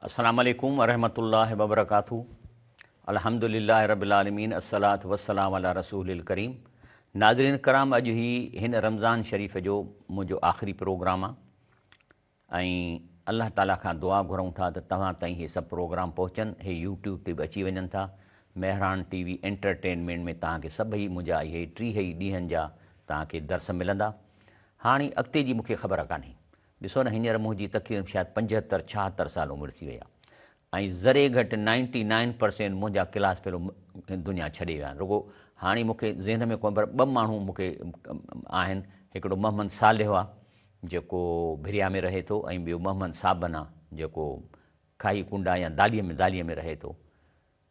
अस्सलाम वालेकुम वरहमतुल्लाहि वबरकातुहू। अल्हम्दुलिल्लाहि रब्बिल आलमीन, अस्सलातु वस्सलामु अला रसूलिल करीम। नाज़रीन कराम, अॼु ही हिन रमज़ान शरीफ़ जो मुंहिंजो आख़िरी प्रोग्राम आहे ऐं अल्लाह ताला खां दुआ घुरूं था त तव्हां ताईं इहे सभु प्रोग्राम पहुचनि। हे यूट्यूब ते बि अची वञनि था। मेहरान टीवी एंटरटेनमेंट में तव्हांखे सभई मुंहिंजा इहे 30 ॾींहंनि जा तव्हांखे दर्स मिलंदा। हाणे अॻिते जी मूंखे ख़बर कान्हे। ॾिसो न, हींअर मुंहिंजी तक़रीबन शायदि 75-76 साल उमिरि थी वई आहे ऐं ज़रे घटि 99% मुंहिंजा क्लास फेलो दुनिया छॾे विया आहिनि। रुगो हाणे मूंखे ज़हन में कोन, पर 2 माण्हू मूंखे आहिनि। हिकिड़ो मोहम्मद सालिह आहे जेको भिरिया में रहे थो, ऐं ॿियो मोहम्मद साबन आहे जेको खाई कुंडा या दालीअ में रहे थो।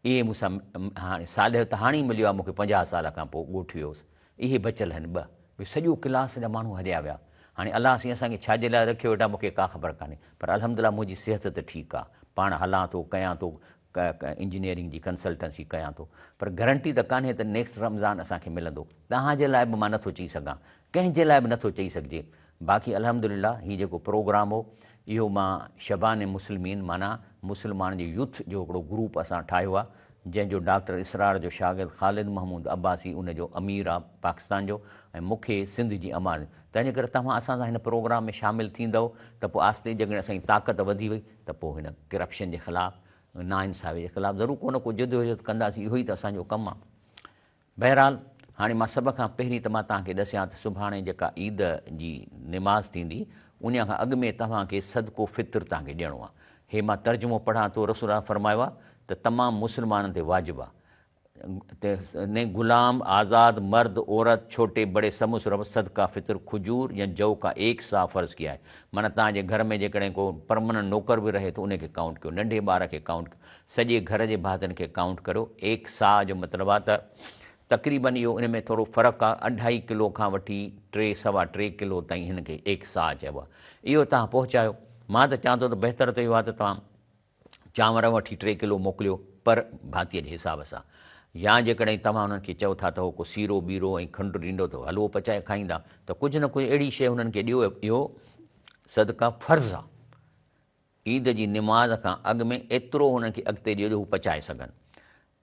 इहे मूंसां हाणे सालिह त हाणे ई मिलियो आहे मूंखे, 50 साल खां पोइ ॻोठी वियोसि। इहे बचियल आहिनि 2। भई सॼो क्लास जा माण्हू हलिया विया। हाणे अलाह साईं असांखे छाजे लाइ रखियो वेठा मूंखे का ख़बर कान्हे, पर अल्हम्दुलिल्लाह मुंहिंजी सिहत त ठीकु आहे। पाण हलां थो, कयां थो, इंजीनियरिंग जी कंसल्टेंसी कयां थो, पर गारंटी त कान्हे त नेक्स्ट रमज़ान असांखे मिलंदो। तव्हांजे लाइ बि मां नथो चई सघां, कंहिंजे लाइ बि नथो चई सघिजे। बाक़ी अल्हम्दुलिल्लाह हीउ जेको प्रोग्राम हो, इहो मां शबान मुस्लिमीन माना मुस्लमान जे यूथ जो हिकिड़ो ग्रुप असां ठाहियो आहे, जंहिंजो डॉक्टर इसरार जो शागिर्द ख़ालिद महमूद अब्बासी उनजो अमीर आहे पाकिस्तान जो, ऐं मूंखे सिंध जी अमानत। तंहिंजे करे तव्हां असां सां हिन प्रोग्राम में शामिलु थींदव त पोइ आस्ते जॾहिं असांजी ताक़त वधी वई त पोइ हिन करप्शन जे ख़िलाफ़ु, नाइंसाफ़ी जे ख़िलाफ़ु ज़रूरु को न को जदोजहद कंदासीं। इहो ई त असांजो कमु आहे। बहरहाल, हाणे मां सभ खां पहिरीं त मां तव्हांखे ॾसियां त सुभाणे जेका ईद जी निमाज़ थींदी, उन खां अॻु में तव्हांखे सदको फ़ितर तव्हांखे ॾियणो आहे। हे मां तर्जुमो पढ़ां थो। रसूल फरमायो आहे त तमामु मुस्लमाननि ते वाजिबु आहे ने गुलाम, आज़ाद, मर्द, औरत, छोटे बड़े समुसरब सदका फ़ितर खजूर या जौ का 1 सा फ़र्ज़ किया है। माना तव्हांजे घर में जेकॾहिं को परमनेंट नौकर बि रहे थो, उनखे काउंट कयो, नंढे ॿार खे काउंट कयो, सॼे घर जे भातियुनि खे काउंट करियो। 1 सा जो मतिलबु आहे त तक़रीबन इहो इन में थोरो फ़र्क़ु आहे। 2.5 किलो खां वठी 3 सवा 3 किलो ताईं हिन खे 1 सा चइबो आहे। इहो तव्हां पहुचायो। मां त चवां थो त बहितर त इहो आहे त तव्हां चांवर वठी 3 किलो मोकिलियो पर भातीअ जे हिसाब सां, या जेकॾहिं तव्हां उन्हनि खे चओ था त उहो को सीरो बीरो ऐं खंडु ॾींदो त हलवो पचाए खाईंदा, त कुझु न कुझु अहिड़ी शइ हुननि खे ॾियो। इहो सदका फ़र्ज़ु आहे। ईद जी निमाज़ खां अॻु में एतिरो हुननि खे अॻिते ॾियो जो हू पचाए सघनि।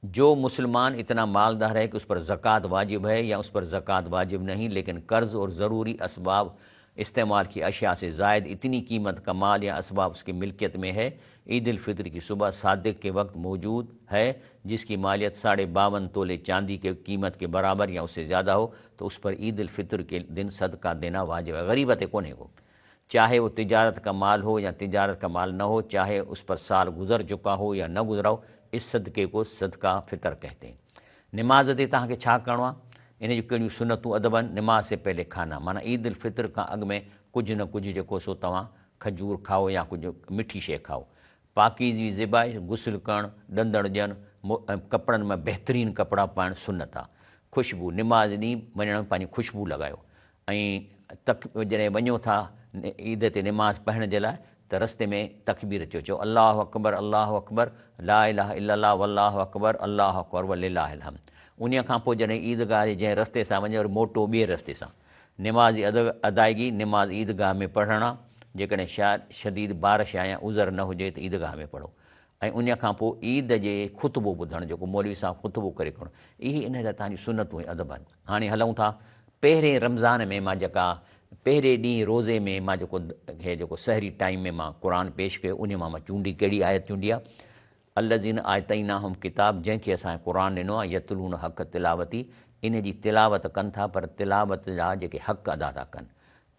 जो मुसलमान इतना मालदार है कि उस पर ज़कात वाजिब है या उस पर ज़कात वाजिब नहीं, लेकिन कर्ज़ और ज़रूरी असबाब इस्तेमाल की अशिया से ज़ायद इतनी कीमत का माल या असबाब उसकी मिल्कियत में है, ईद उल फितर की सुबह सादिक के वक्त मौजूद है, जिसकी मालियत 52.5 तोले चांदी के कीमत के बराबर या उससे ज़्यादा हो, तो उस पर ईद उल फितर के दिन सदका देना वाजिब है। गरीबत कोने को, चाहे वो तिजारत का माल हो या तिजारत का माल न हो, चाहे उस पर साल गुजर चुका हो या न गुजरा हो, इस सदक़े को सदका फ़ितर कहते हैं। निमाज़ ते तव्हांखे छा करिणो आहे, इन जूं कहिड़ियूं सुनतूं अदब आहिनि। निमाज़ से पहले खाना, माना ईद उल फितर खां अॻु में कुझु न कुझु जेको सो तव्हां खजूर खाओ या कुझु मिठी शइ खाओ। पाकीज़ी ज़िबाइश, गुस्ल करणु, ॾंदड़ ॾियणु, कपिड़नि में बहितरीनु कपिड़ा पाइणु सुनत आहे। ख़ुशबू, निमाज़ ॾींहुं वञणु पंहिंजी ख़ुशबू लॻायो। ऐं जॾहिं वञो था ईद ते निमाज़ पढ़ण जे लाइ त रस्ते में तकबीर चओ अल्लाहु अकबर, अल्लाहु अकबर, ला इलाहा इल्लल्लाह, वल्लाहु अकबर, अल्लाहु अकबर, वलिल्लाहिल हम्द। उन खां पोइ जॾहिं ईदगाह जे जंहिं रस्ते सां वञे वरी मोटो ॿिए रस्ते सां। निमाज़ जी अदायगी निमाज़ ईदगाह में पढ़णु आहे। जेकॾहिं शायदि शदीद बारिश आहे या उज़र न हुजे त ईदगाह में पढ़ो। ऐं उन खां पोइ ईद जे ख़ुतबो ॿुधणु, जेको मौलवी साहब ख़ुतबो करे खणो। इहे इन जा तव्हांजी सुनतूं ऐं अदब आहिनि। हाणे हलूं था पहिरें रमज़ान में। मां जेका पहिरें ॾींहुं रोज़े में मां जेको सहरी टाइम में मां क़ुर पेश कयो, उन मां चूंडी कहिड़ी आयत चूंडी आहे, अल्लज़ीन आयतैना हम किताब, जंहिंखे असांखे क़ुर ॾिनो आहे, यतलून हक़ तिलावती, इन जी तिलावत कनि था, पर तिलावत जा जेके हक़ अदा था कनि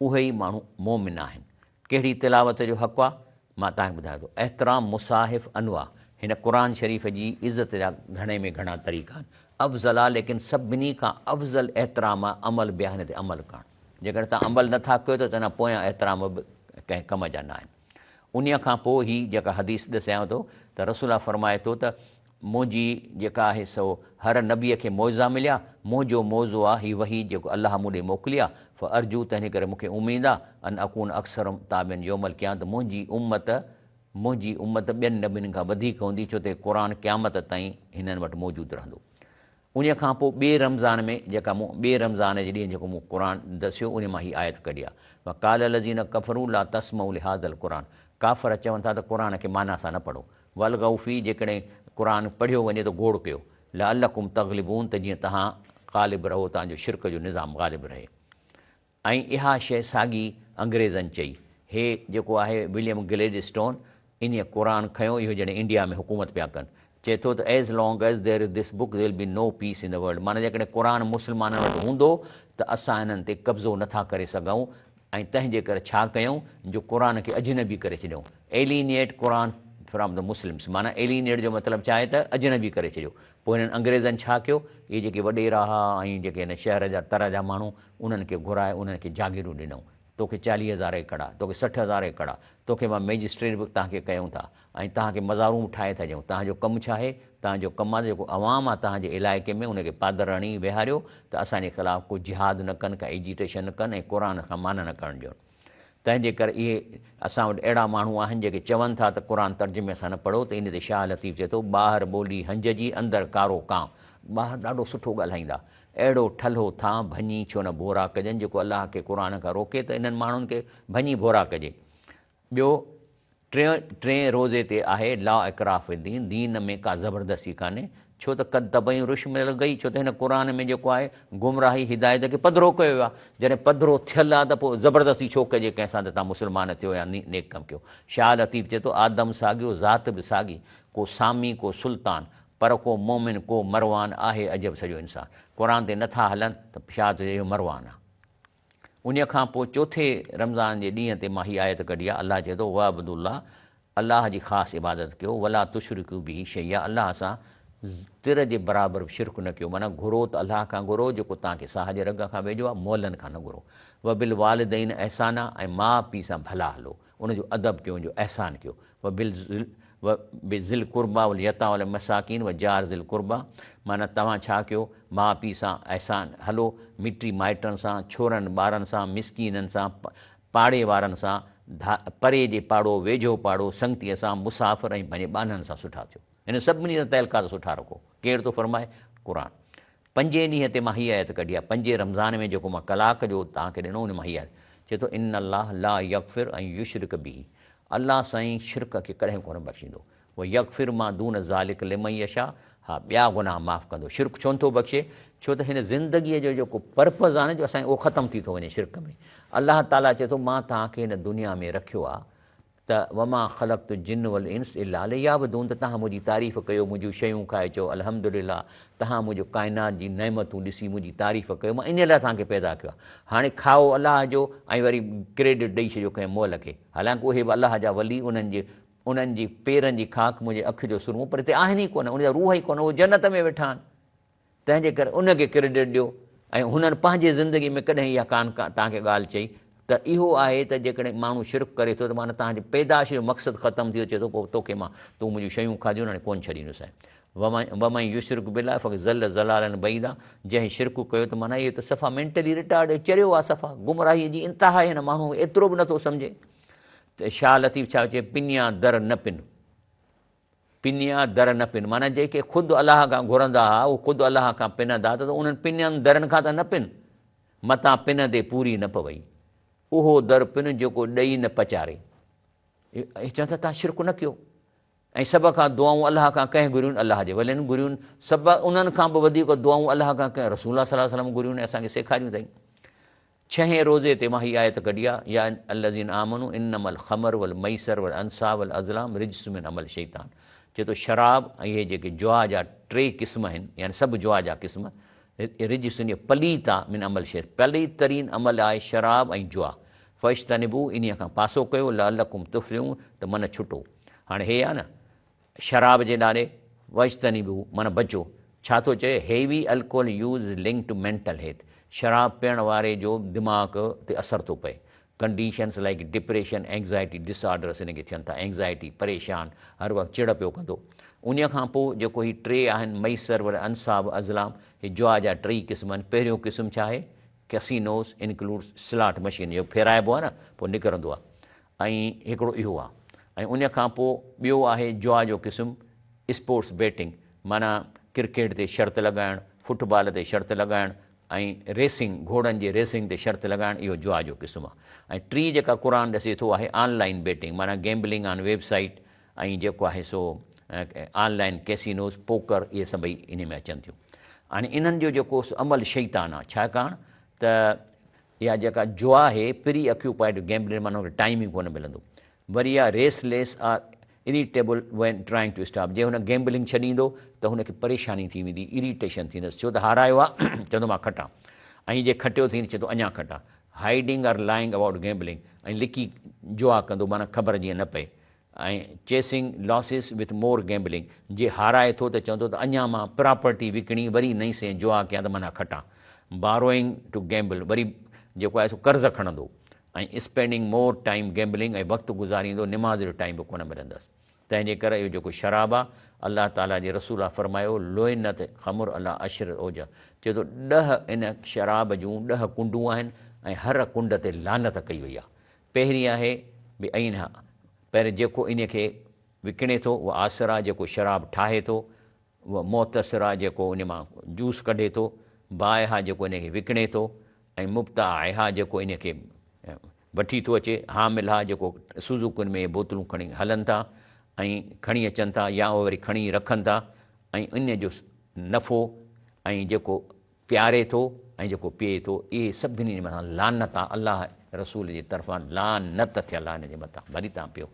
उहे ई माण्हू मोमिन आहिनि। कहिड़ी तिलावत जो हक़ आहे, मां तव्हांखे ॿुधायां थो। एहतराम मुसाहिफ़ अनवा, हिन क़ुर शरीफ़ जी इज़त जा घणे में घणा तरीक़ा आहिनि। अफ़ज़ल आहे, लेकिन सभिनी खां अफ़ज़ल एहतराम आहे अमल बयान ते अमल करणु। जेकॾहिं तव्हां अमल नथा कयो त तव्हां पोयां एहतराम बि कंहिं कम जा न आहिनि। उन खां पोइ ही जेका हदीस ॾसांव थो त रसूल फरमाए थो त मुंहिंजी जेका आहे सो हर नबीअ खे मौज़ा मिलिया, मुंहिंजो मौज़ो आहे ही वही जेको अलाह मूं ॾे मोकिली आहे। फ़ अर्जू, तंहिं करे मूंखे उमेदु आहे अन अकून अक्सर ताबिन योमल क़यामत, त मुंहिंजी उम्मत ॿियनि नबियुनि खां वधीक हूंदी, छो त क़ुर क़यामत ताईं हिननि वटि मौजूदु रहंदो। उन खां पोइ ॿिए रमज़ान में जेका मूं ॿिए रमज़ान जे ॾींहुं जेको मूं क़ुर दसियो, उन मां ही आयत कढी आहे, वक़ाल लज़ीन कफ़रू ला तस्मऊ लिहाज़ल क़ुर, काफ़र चवनि था त क़ुर खे माना सां न पढ़ो। वलगौफ़ी जेकॾहिं क़ुर पढ़ियो वञे त घोड़ कयो, लअल्लकुम तग़लिबून त जीअं तव्हां ग़ालिब रहो, तव्हांजो शिरक जो निज़ाम ग़ालिब रहे। ऐं इहा शइ साॻी अंग्रेज़नि चई। हे जेको आहे विलियम ग्लेडस्टोन, इन क़ुर खयो, इहो जॾहिं इंडिया में हुकूमत पिया कनि, चए थो त as long as there is this book there will be no peace in the world. माना जेकॾहिं क़ुर मुस्लमाननि वटि हूंदो त असां हिननि ते कब्ज़ो नथा करे सघूं, ऐं तंहिंजे करे छा कयूं जो क़ुर खे अजनबी करे छॾियूं। एलिनिएट क़ुर फ्रॉम द मुस्लिम्स, माना एलिनिएट जो मतिलबु छा आहे त अजनबी करे छॾियो। पोइ हिननि अंग्रेज़नि छा कयो, इहे जेके वॾेरा हुआ ऐं जेके हिन शहर जा तरह जा माण्हू, उन्हनि खे घुराए उन्हनि खे जागीरूं ॾिनऊं। तोखे 40,000 एकड़ आहे, तोखे 60,000 एकड़ आहे, तोखे मां मैजिस्ट्रेट बि तव्हांखे कयूं था, ऐं तव्हांखे मज़ारूं ठाहे था ॾियूं। तव्हांजो कमु छा आहे, तव्हांजो कमु आहे जेको अवाम आहे तव्हांजे इलाइक़े में, उनखे पादर हणी विहारियो त असांजे ख़िलाफ़ु को जिहाद न कनि, का एजिटेशन न कनि, ऐं क़ुर खां माना न करणु ॾियनि। तंहिंजे करे इहे असां वटि अहिड़ा माण्हू आहिनि जेके चवनि था त क़ुर तर्जुमे सां न पढ़ो, त इन ते शाह लतीफ़ चए थो ॿाहिरि ॿोली हंज जी अंदरि कारो कां। ॿाहिरि ॾाढो सुठो ॻाल्हाईंदा, अहिड़ो ठल्हो थां भञी छो न भोरा कजनि, जेको अलाह खे क़ुर खां रोके त इन्हनि माण्हुनि खे भञी भोरा कजे। ॿियो टे रोज़े ते आहे ला इकराह दीन, दीन में का ज़बरदस्ती कान्हे। छो त कद तबई रुश मिल गई, छो त हिन क़ुर में जेको आहे गुमराही हिदायत खे पधिरो कयो वियो आहे। जॾहिं पधिरो थियल आहे त पोइ ज़बरदस्ती छो कजे कंहिंसां त तव्हां मुस्लमान थियो या नेक कमु कयो। शाह लतीफ़ चए थो आदम साॻियो, ज़ात बि साॻी, को सामी को सुल्तान, पर को मोमिन को मरवान आहे अजब सॼो इंसानु। क़ुर ते नथा हलनि त शाह चए इहो मरवान आहे। उन खां पोइ चोथे रमज़ान जे ॾींहं ते मां हीअ आयत कढी आहे। अलाह चए थो वाह अब्दुल्ला, अलाह जी ख़ासि इबादत कयो, वला तुशरिकू बि शइ आहे, अलाह सां तिर जे बराबरि शिरक न कयो। माना घुरो त अलाह खां घुरो जेको तव्हांखे साह जे रग खां वेझो आहे, मोलनि खां न घुरो। वबिल वालिदैन अहसाना, ऐं माउ पीउ सां भला हलो, उनजो अदब कयो, उनजो अहसान कयो। ज़िल कुर्बा वल यता वल मसाकीन व जार ज़िल कुर्बा, माना तव्हां छा कयो, माउ पीउ सां अहसान हलो, मिटी माइटनि सां, छोरनि ॿारनि सां, मिसकीननि सां, पाड़े वारनि सां, परे जे पाड़ो वेझो पाड़ो, संगतीअ सां, मुसाफ़िर ऐं पंहिंजे ॿाननि सां सुठा थियो। हिन सभिनी जा तहलकात सुठा रखो। केरु थो फरमाए, क़ुर। पंजे ॾींहं ते मां हीअ आयत कढी आहे, पंजे रमज़ान में जेको मां कलाक जो तव्हांखे ॾिनो उन मां हीअ आयत चए थो इन अलाह ला यगफ़िर ऐं युशरिक बिही, अलाह साईं शिरक खे कॾहिं कोन बख़्शींदो। उहो यगफ़िर मां दून ज़ालिक लिमन यशा, हा ॿिया गुनाह माफ़ु कंदो। शिरक छो नथो बख़्शे, छो त हिन ज़िंदगीअ जो जेको पर्पज़ आहे न, जो असांजो उहो ख़तमु थी थो वञे शिरक में। अलाह ताला चए थो मां तव्हांखे हिन दुनिया में रखियो आहे त वमा ख़लक़्तु जिन्न वल इंस इल्ला लियाबुदून, त तव्हां मुंहिंजी तारीफ़ कयो, मुंहिंजियूं शयूं खाए चओ अल्हम्दुलिल्लाह, तव्हां मुंहिंजो काइनात जी नेमतूं ॾिसी मुंहिंजी तारीफ़ कयो, मां इन लाइ तव्हांखे पैदा कयो आहे। हाणे खाओ अलाह जो ऐं वरी क्रेडिट ॾेई छॾियो कंहिं मोल खे, हालांकि उहे बि अलाह जा वली, उन्हनि जी पेरनि जी खाक मुंहिंजे अखि जो सुरूं, पर हिते आहिनि ई कोन, उनजा रूह ई कोन, उहे जन्नत में वेठा आहिनि। तंहिंजे करे उनखे क्रेडिट ॾियो। ऐं हुननि पंहिंजे ज़िंदगी में कॾहिं इहा तव्हांखे ॻाल्हि चई त इहो आहे त जेकॾहिं माण्हू शिरक करे थो त माना तव्हांजे पैदाश जो मक़सदु ख़तमु थी अचे थो, पोइ तोखे मां तूं मुंहिंजियूं शयूं खाधियूं हाणे कोन छॾींदुसि। वमई युशरिक बिल्लाह फ़क़द ज़ल ज़लालन बईदा, जंहिं शिरक कयो त माना इहो त सफ़ा मेंटली रिटार्ड चरियो आहे, सफ़ा गुमराहीअ जी इंतिहा हिन माण्हू एतिरो बि नथो सम्झे। त शाह लतीफ़ छा चए, पिनिया दर न पिन, पिनिया दर न पिन, माना जेके ख़ुदि अलाह खां घुरंदा हुआ उहे ख़ुदि अलाह खां पिनंदा त उन्हनि पिननि दरनि खां त न पिन, मतां पिन ते पूरी न पवई, उहो दर पिन जेको ॾेई न पचारे। चवनि था तव्हां शिरक न कयो। ऐं सभ खां दुआऊं अलाह खां कंहिं घुरियूं, अलाह जे वलियुनि घुरियूं, सभु उन्हनि खां बि वधीक दुआऊं अलाह खां कंहिं रसूल सल्लल्लाहु अलैहि वसल्लम घुरियूं, असांखे सेखारियूं अथई। छहें रोज़े ते मां हीअ आयत कढी आहे, या अल्लज़ीन आमनू इन्नमल ख़मर वल मैसर वल अंसाब वल अज़लाम रिज्स मिन अमल शैतान। चए थो शराब ऐं इहे जेके जुआ जा टे क़िस्म आहिनि, यानी सभु जुआ जा क़िस्म, रिज्स इन पलीत आहे मिन अमल शै, पलीत तरीन अमल आहे शराब ऐं जुआ। फ़ज्तनिबू, इन खां पासो कयो, लअल्लकुम तुफ़्लिहून, त मन छुटो। हाणे हे आहे न शराब जे नाले, वज्तनिबू माना बचो। छा थो चए, heavy alcohol use link to mental health, शराब पीअण वारे जो दिमाग़ ते असरु थो पए। Conditions like depression, anxiety disorders हिनखे थियनि था, एंग्ज़ाइटी परेशान, हर वक़्तु चिड़ पियो कंदो। उन खां पोइ जेको ही टे आहिनि मैसर वरी अंसाब अज़लाम, हे जुआ जा टे क़िस्म आहिनि। पहिरियों क़िस्म छा आहे, कैसीनोस इंक्लूड स्लॉट मशीन, इहो फेराइबो आहे न पोइ निकिरंदो आहे, ऐं हिकिड़ो इहो आहे। ऐं उन खां पोइ ॿियो आहे जुआ जो क़िस्म स्पोर्ट्स बैटिंग, माना क्रिकेट ते शर्त लॻाइणु, फुटबॉल ते शर्त लॻाइणु, ऐं रेसिंग घोड़नि जे रेसिंग ते शर्त लॻाइणु इहो जुआ जो क़िस्म आहे। ऐं टी जेका क़ुर ॾसे थो आहे ऑनलाइन बेटिंग, माना गैम्बलिंग ऑन वेबसाइट ऐं जेको आहे सो ऑनलाइन कैसिनोस पोकर, इहे सभई इन में अचनि थियूं। हाणे इन्हनि जो जेको अमल शैतान आहे, छाकाणि त इहा जेका जुआ आहे प्री ऑक्यूपाइड गैम्बलिंग, माना हुनखे टाइम ई कोन मिलंदो। वरी आहे restless or irritable when trying to stop, जे हुन गैम्बलिंग छॾींदो त हुनखे परेशानी थी वेंदी, इरिटेशन थींदसि, छो त हारायो आहे चवंदो मां खटां, ऐं जे खटियो थी चए थो अञा खटां। Hiding or lying about gambling, ऐं लिकी जुआ कंदो, माना ख़बर जीअं न पए। ऐं chasing losses with more gambling, जे हाराए थो त चवंदो त अञा मां प्रॉपर्टी विकिणी वरी नई से जुआ कयां त माना खटां। बारोइंग टू गैम्बल, वरी जेको आहे सो कर्ज़ खणंदो। ऐं स्पेंडिंग मोर टाइम गैम्बलिंग, ऐं वक़्तु गुज़ारींदो, निमाज़ जो टाइम बि कोन मिलंदसि। तंहिंजे करे इहो जेको शराब आहे, अलाह ताला जे रसूल आहे फरमायो लोइनत ख़मुर अला अशर ओज, चए थो 10 इन शराब जूं 10 कुंडूं आहिनि ऐं हर कुंड ते लानत कई वई आहे। पहिरीं आहे भई ऐं पहिरियों जेको इन खे विकिणे थो उहा आसर आहे, जेको शराब ठाहे थो उहा मोतसिर आहे, जेको उन मां जूस कढे थो, बाइहा जेको इन खे विकिणे थो, ऐं मुब्ता आहे जेको इन खे वठी थो अचे, हामिल आहे जेको सुज़ुकुनि में बोतलूं खणी हलनि था ऐं खणी अचनि था, या उहे वरी खणी रखनि था, ऐं इन जो नफ़ो ऐं जेको प्यारे थो ऐं जेको पीए थो, इहे सभिनी जे मथां लानत आहे। अलाह रसूल जे तरफ़ां लानत थियल आहे हिन जे मथां। वरी तव्हां पियो,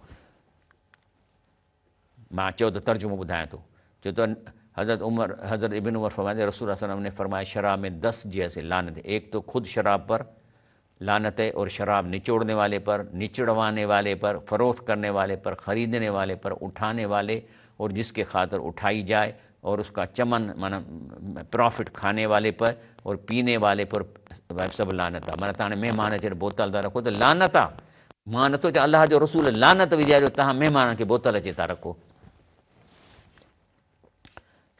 मां चयो त तर्जुमो ॿुधायां थो। चयो त हज़रत इब्न उमर फरमाते रसूल सल्लल्लाहु अलैहि वसल्लम ने फरमाया शराब में 10 जैसे लानत, एक तो खुद शराब पर लानत है, और शराब निचोड़ने वाले पर, निचड़वाने वाले पर, फ़रोख्त करने वाले पर, ख़रीदने वाले पर, उठाने वाले और जिसके खातर उठाई जाए, और उसका चमन माना प्रॉफिट खाने वाले पर, और पीने वाले पर सभु लानत आहे। माना तव्हां महिमान अचे बोतल था रखो त लानत आहे। मां नथो चवां अलाह जो रसूल लानत विझारियो तव्हां महिमाननि खे बोतल अचे था रखो।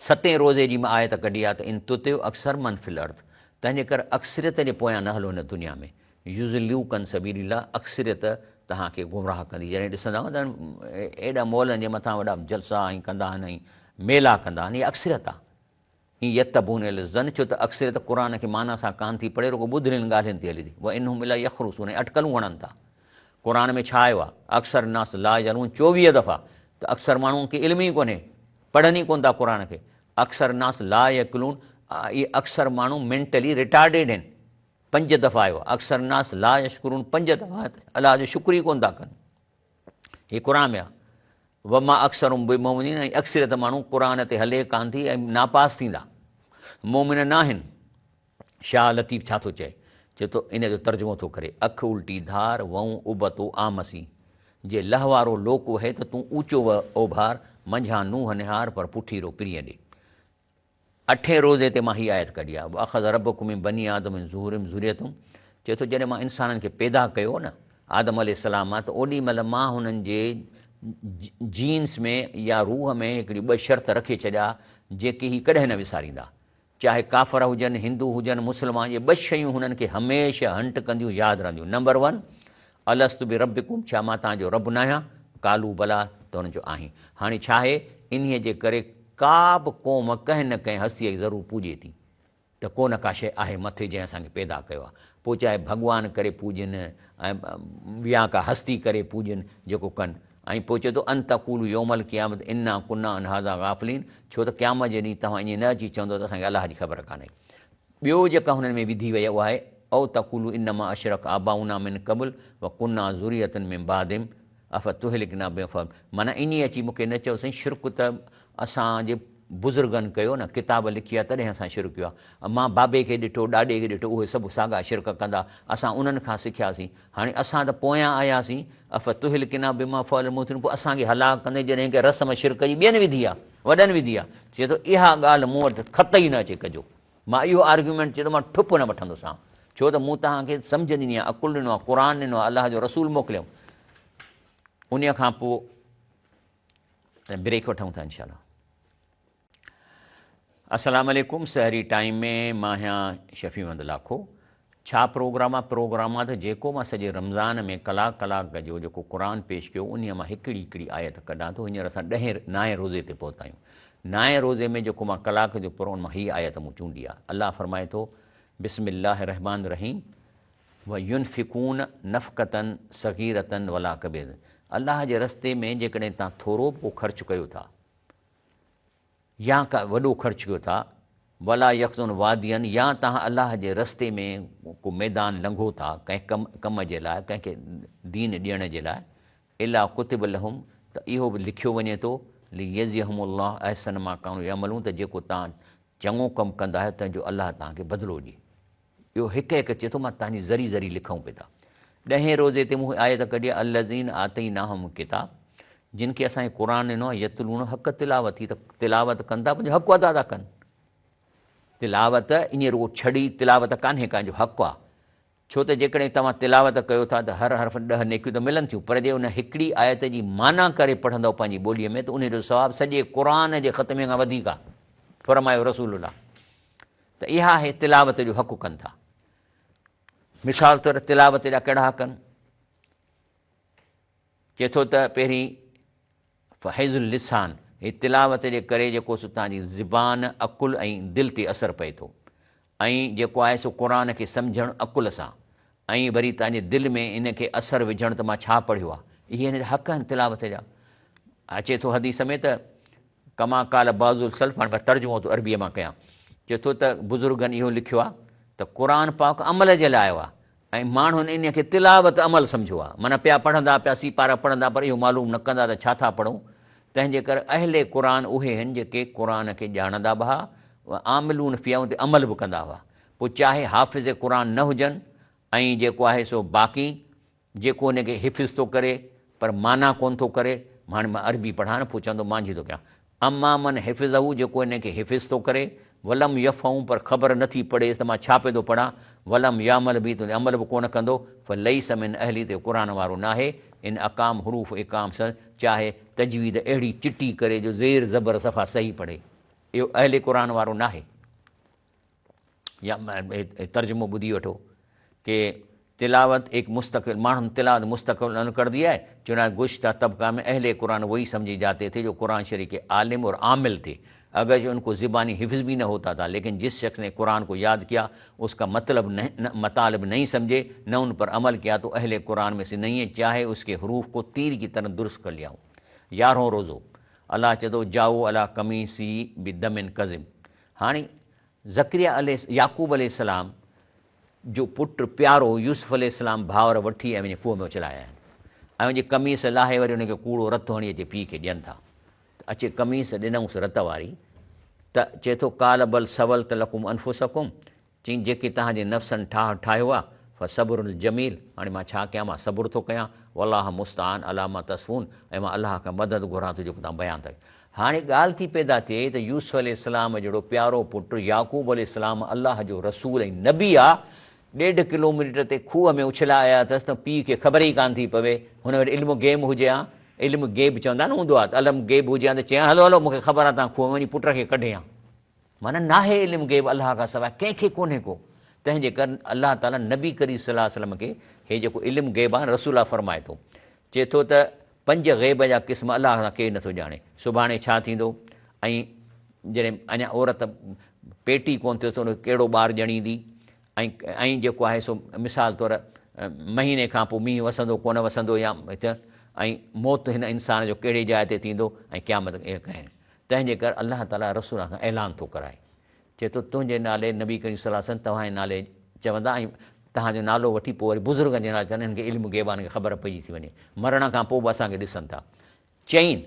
7 रोज़े जी मां आयत कढी आहे त इन तुतियो अक्सर मन फिल अर्थ, तंहिंजे करे अक्सरियत जे पोयां न हलो हिन दुनिया में। युज़लियू कन सबीलिल्लाह, अक्सरियत तव्हांखे गुमराह कंदी। जॾहिं ॾिसंदा त एॾा मॉलनि जे मथां वॾा जलसा ऐं कंदा आहिनि ऐं मेला कंदा आहिनि, इहा अक्सरियत आहे। ईअं यतबून ज़न, छो त अक्सरियत क़ुर खे माना सां कान थी पढ़े, रुगो ॿुधलनि ॻाल्हियुनि ते हली थी। व इन मिला यखरूसून, ऐं अटकलूं हणनि था। क़ुर में छा आयो आहे? अक्सर नास ला यअलून, 24 दफ़ा त अक्सर माण्हुनि खे इल्म ई कोन्हे, पढ़नि ई कोन था क़ुर खे। अक्सर नास ला यक़िलून, इहे अक्सर माण्हू मेंटली रिटार्डेड आहिनि, 5 दफ़ा आयो आहे। अक्सर नास ला यशकुरून, 5 दफ़ा अलाह जो शुक्र ई कोन था कनि। हीअ क़ुर में आहे। वमा अक्सर बिमुमिनीन, ऐं अक्सरियत माण्हू क़ुर ते हले कान थी ऐं नापास थींदा, मोमिन न आहिनि। शाह लतीफ़ छा थो चए? चए थो इन जो तर्जुमो थो करे, अखि उल्टी धार वऊं उबतो आमसी, जे लह वारो लोको है त तूं ऊचो ओभार, मंझां नूह निहार पर पुठीरो पिरीअ ॾे। 8 रोज़े ते मां हीअ आयत कढी आहे, अख़ज़ रब्बकुम मिन बनी आदम ज़ुहुरिहिम ज़ुरियतुम, चए थो जॾहिं मां इंसाननि खे पैदा कयो न आदम अलैहिस्सलाम मां, त ओॾी महिल मां हुननि जे जीन्स में या रूह में हिकिड़ी 2 शर्त रखे छॾिया, जेके ही कॾहिं न विसारींदा। चाहे काफ़र हुजनि, हिंदू हुजनि, मुस्लमान, इहे 2 शयूं हुननि खे हमेशह हंट कंदियूं, यादि रहंदियूं। नंबर 1, अलस्तु बि रब्बिकुम, छा मां तव्हांजो रब न आहियां? कालू भला, त हुननि जो आहीं। हाणे छा आहे, इन्हीअ जे करे का बि क़ौम कंहिं न कंहिं हस्तीअ खे ज़रूरु पूॼे थी, त को न का शइ आहे मथे जंहिं असांखे पैदा कयो आहे। पोइ चाहे भॻवानु करे पूॼनि ऐं ॿिया का हस्ती करे पूॼनि जेको कनि। ऐं पोइ चए थो अन तक़ूलू यौमल क़ियामत इन्ना कुन्ना अन हाज़ा गाफ़िलीन, छो त क़यामत जे ॾींहुं तव्हां ईअं न अची चवंदो त असांखे अलाह जी ख़बर कान्हे। ॿियो जेका हुननि में विधी वई आहे उहा आहे औ तक़ूलू इन्नमा अशरक आबाउना मिन क़बल व कुन्ना ज़ुरियतन मिन बादिम अफ़ तुहलिकना बिफ़म, माना इन अची मूंखे न चयो साईं शिरक त असांजे बुज़ुर्गनि कयो न, किताब लिखी आहे तॾहिं असां शिरक कयो आहे। मां बाबे खे ॾिठो, ॾाॾे खे ॾिठो, उहे सभु साॻा शिरक कंदा, असां उन्हनि खां सिखियासीं। हाणे असां त पोयां आयासीं, अफ़ तुहलिकना बिमा फ़अल मुतिन, पोइ असांखे हलाक कंदे, जॾहिं की रस्म शिरक जी ॿियनि विधी आहे, वॾनि विधी आहे। चए थो इहा ॻाल्हि मूं वटि ख़त ई न अचे कजो। मां इहो आर्ग्यूमेंट चए थो मां ठुप न वठंदोसां, छो त मूं तव्हांखे सम्झ ॾिनी आहे, अकुलु ॾिनो आहे, क़ुर ॾिनो आहे, अलाह जो रसूल मोकिलियो। उन खां पोइ ब्रेक वठूं था इंशाअल्लाह। अस्सलाम वालेकुम। सहरी टाइम में मां आहियां शफ़ी अहमद लाखो। छा प्रोग्राम आहे? प्रोग्राम आहे त जेको मां सॼे रमज़ान में कलाक जो जेको क़ुर पेश कयो, उन मां हिकिड़ी आयत कढां थो। हींअर असां 9 रोज़े ते पहुता आहियूं। 9 रोज़े में जेको मां कलाक जो प्रोग्राम, मां हीअ आयत मूं चूंडी आहे। अलाह फरमाए थो बिस्मिल्लाह रहमान रहीम व युनफ़िकून नफ़क़तन सग़ीरतन वला कबीर। अल्लाह जे रस्ते में जेकॾहिं तव्हां थोरो को ख़र्च कयो था या का वॾो ख़र्च कयो था, वला यक़्ज़ुन वादियन, या तव्हां अल्लाह जे रस्ते में को मैदान लंघो था कंहिं कम जे लाइ, कंहिंखे दीन ॾियण जे लाइ, इला कुतिब लहुम, त इहो बि लिखियो वञे थो, लियज़ियहुमुल्लाह अहसन मा कानू यअमलून, त जेको तव्हां चङो कमु कंदा आहियो तंहिंजो अल्लाह तव्हांखे बदिलो ॾिए। इहो हिकु हिकु चए थो मां तव्हांजी ज़री ज़री लिखूं पिया था। 10हें रोज़े ते मूंखे आयत कढी अल्लज़ीन आतैनाहुम किताब, जिन खे असांखे क़ुर ॾिनो आहे, यतलून हक़ तिलावत, थी त तिलावत कंदा, पंहिंजो हक़ अदा था कनि। तिलावत ईअं रुॻो छॾी तिलावत कान्हे कंहिंजो हक़ु आहे, छो त जेकॾहिं तव्हां तिलावत कयो था त हर हर्फ़ 10 नेकियूं त मिलनि थियूं, पर जे उन हिकिड़ी आयत जी माना करे पढ़ंदव पंहिंजी ॿोलीअ में त उनजो सवाबु सॼे क़ुर जे ख़तमे खां वधीक आहे, फरमायो रसूलुल्लाह। त इहा आहे तिलावत जो हक़ु कनि था। मिसाल तौरु तिलावत जा कहिड़ा हक़ आहिनि? चए थो त पहिरीं फ़हैज़ुल लिसान, हीअ तिलावत जे करे जेको सो तव्हांजी ज़ुबान, अकुल ऐं दिलि ते असरु पए थो, ऐं जेको आहे सो क़ुर खे सम्झणु अकुल सां, ऐं वरी तव्हांजे दिलि में इन खे असरु विझणु त मां छा पढ़ियो आहे, इहे हिन जा हक़ आहिनि तिलावत जा। अचे थो हदीस में त कमा काल बाज़ुल सल्फ़, हाणे तर्जुमो थो अरबीअ मां कयां, चए थो त बुज़ुर्गनि इहो लिखियो आहे त क़ुर पाक अमल जे लाइ आयो आहे, ऐं माण्हुनि इन खे तिलावत अमल सम्झो आहे, माना पिया पढ़ंदा, पिया सीपारा पढ़ंदा, पर इहो मालूम न कंदा त छा था पढ़ूं। तंहिंजे करे अहले क़ुर उहे आहिनि जेके क़ुर खे ॼाणंदा बि हुआ, आमिलून फ़िया ते अमल बि कंदा हुआ। पोइ चाहे हाफ़िज़ क़ुर न हुजनि, ऐं जेको आहे सो बाक़ी जेको उन खे हिफ़िज़ थो करे पर माना कोन थो करे, हाणे मां अरबी पढ़ां न, पोइ चवंदो मांझी थो कयां, अमा मन हिफ़िज़हू, जेको इन खे हिफ़िज़ थो करे, वलम यफ़हू, पर ख़बर नथी पढ़ेसि त मां छा पियो थो पढ़ां, वलम यामल बि, त अमल बि कोन कंदो, फ़लैस मिन अहली, ते क़ुर वारो न आहे। इन अकाम हरूफ़ इकाम सां, चाहे तजवीद अहिड़ी चिटी करे जो ज़ेर ज़बर सफ़ा सही पढ़े, इहो अहले क़ुर वारो न आहे। या तर्जुमो ॿुधी वठो कि तिलावत एक मुस्तक़िल, माण्हुनि तिलावत मुस्तक़िल न कर दी है, चुनाव गुश्ता तबका में अहले कुरान वही समझी जाते थे जो कुरान शरीफ के आलिम और आमिल थे, अगर जो उनको ज़िबानी हिफ्ज़ भी न होता था, लेकिन जिस शख्स ने कुरान को याद किया, उसका मतलब मतलब नहीं समझे, न उन पर अमल किया, तो अहले कुरान में से नहीं है, चाहे उसके हरूफ को तीर की तरह दुरुस्त कर लिया हो। 11हों रोज़ो अल्लाह चदो जाओ अला कमीसी बिदमिन कज़िब। हाणे ज़करिया याकूब अलैहिस्सलाम जो पुटु प्यारो यूसुफ अलैहिस्सलाम भाउर वठी ऐं वञी कुएं में उछलाया आहिनि, ऐं वञी कमीस लाहे वरी हुनखे कूड़ो रतु हणी अचे पीउ खे ॾियनि था। अचे कमीस ॾिनऊंसि रत वारी, त चए थो काल बल सवल त लकुम अनफुसकुम, चई जेके तव्हांजे नफ़्सनि ठाहियो आहे, फ सबुरुल जमील, हाणे मां छा कयां, मां सबुरु थो कयां, वल्लाह मुस्तान अला मा तस्फ़ून, ऐं मां अलाह खां मदद घुरां थो जेको तव्हां बयानु था। हाणे ॻाल्हि थी पैदा थिए त यूसुफ अलैहिस्सलाम जहिड़ो प्यारो पुटु याकूब अलैहिस्सलाम अलाह जो रसूल ऐं नबी आहे, 1.5 किलोमीटर ते खूह में उछला आया अथसि त पीउ खे ख़बर ई कान थी पवे, हुन वटि इल्मु गेम हुजे हा, इल्मु गेब चवंदा न हूंदो आहे, त अलम गेब हुजे हा त चयां हलो हलो मूंखे ख़बर आहे तव्हां खूह में वञी पुट खे कढे हा, माना नाहे इल्मु गेब अलाह खां सवाइ कंहिंखे कोन्हे को। तंहिंजे करे अलाह ताला नबी करीम सल्लल्लाहु अलैहि वसल्लम खे हे जेको इल्मु गेब आहे रसूला फरमाए थो, चए थो त 5 ग़ैब जा क़िस्म अलाह खां केरु नथो ॼाणे, सुभाणे छा थींदो, ऐं जॾहिं अञा औरत पेटी कोन थियोसि उनखे कहिड़ो ॿारु ॼणींदी, ऐं जेको आहे सो मिसाल तौरु महीने खां पोइ मींहुं वसंदो कोन वसंदो, या ऐं मौत हिन इंसान जो कहिड़े जाइ ते थींदो, ऐं क़यामत कहिड़े। तंहिंजे करे अलाह ताला रसूल खां ऐलान थो कराए, चए थो तुंहिंजे नाले नबी करीम सल्लल्लाहु अलैहि वसल्लम तव्हांजे नाले चवंदा, ऐं तव्हांजो नालो वठी पोइ वरी बुज़ुर्गनि जे नाले चवंदा, हिन खे इल्मु गेबान खे ख़बर पइजी थी वञे, मरण खां पोइ बि असांखे ॾिसनि था। चईं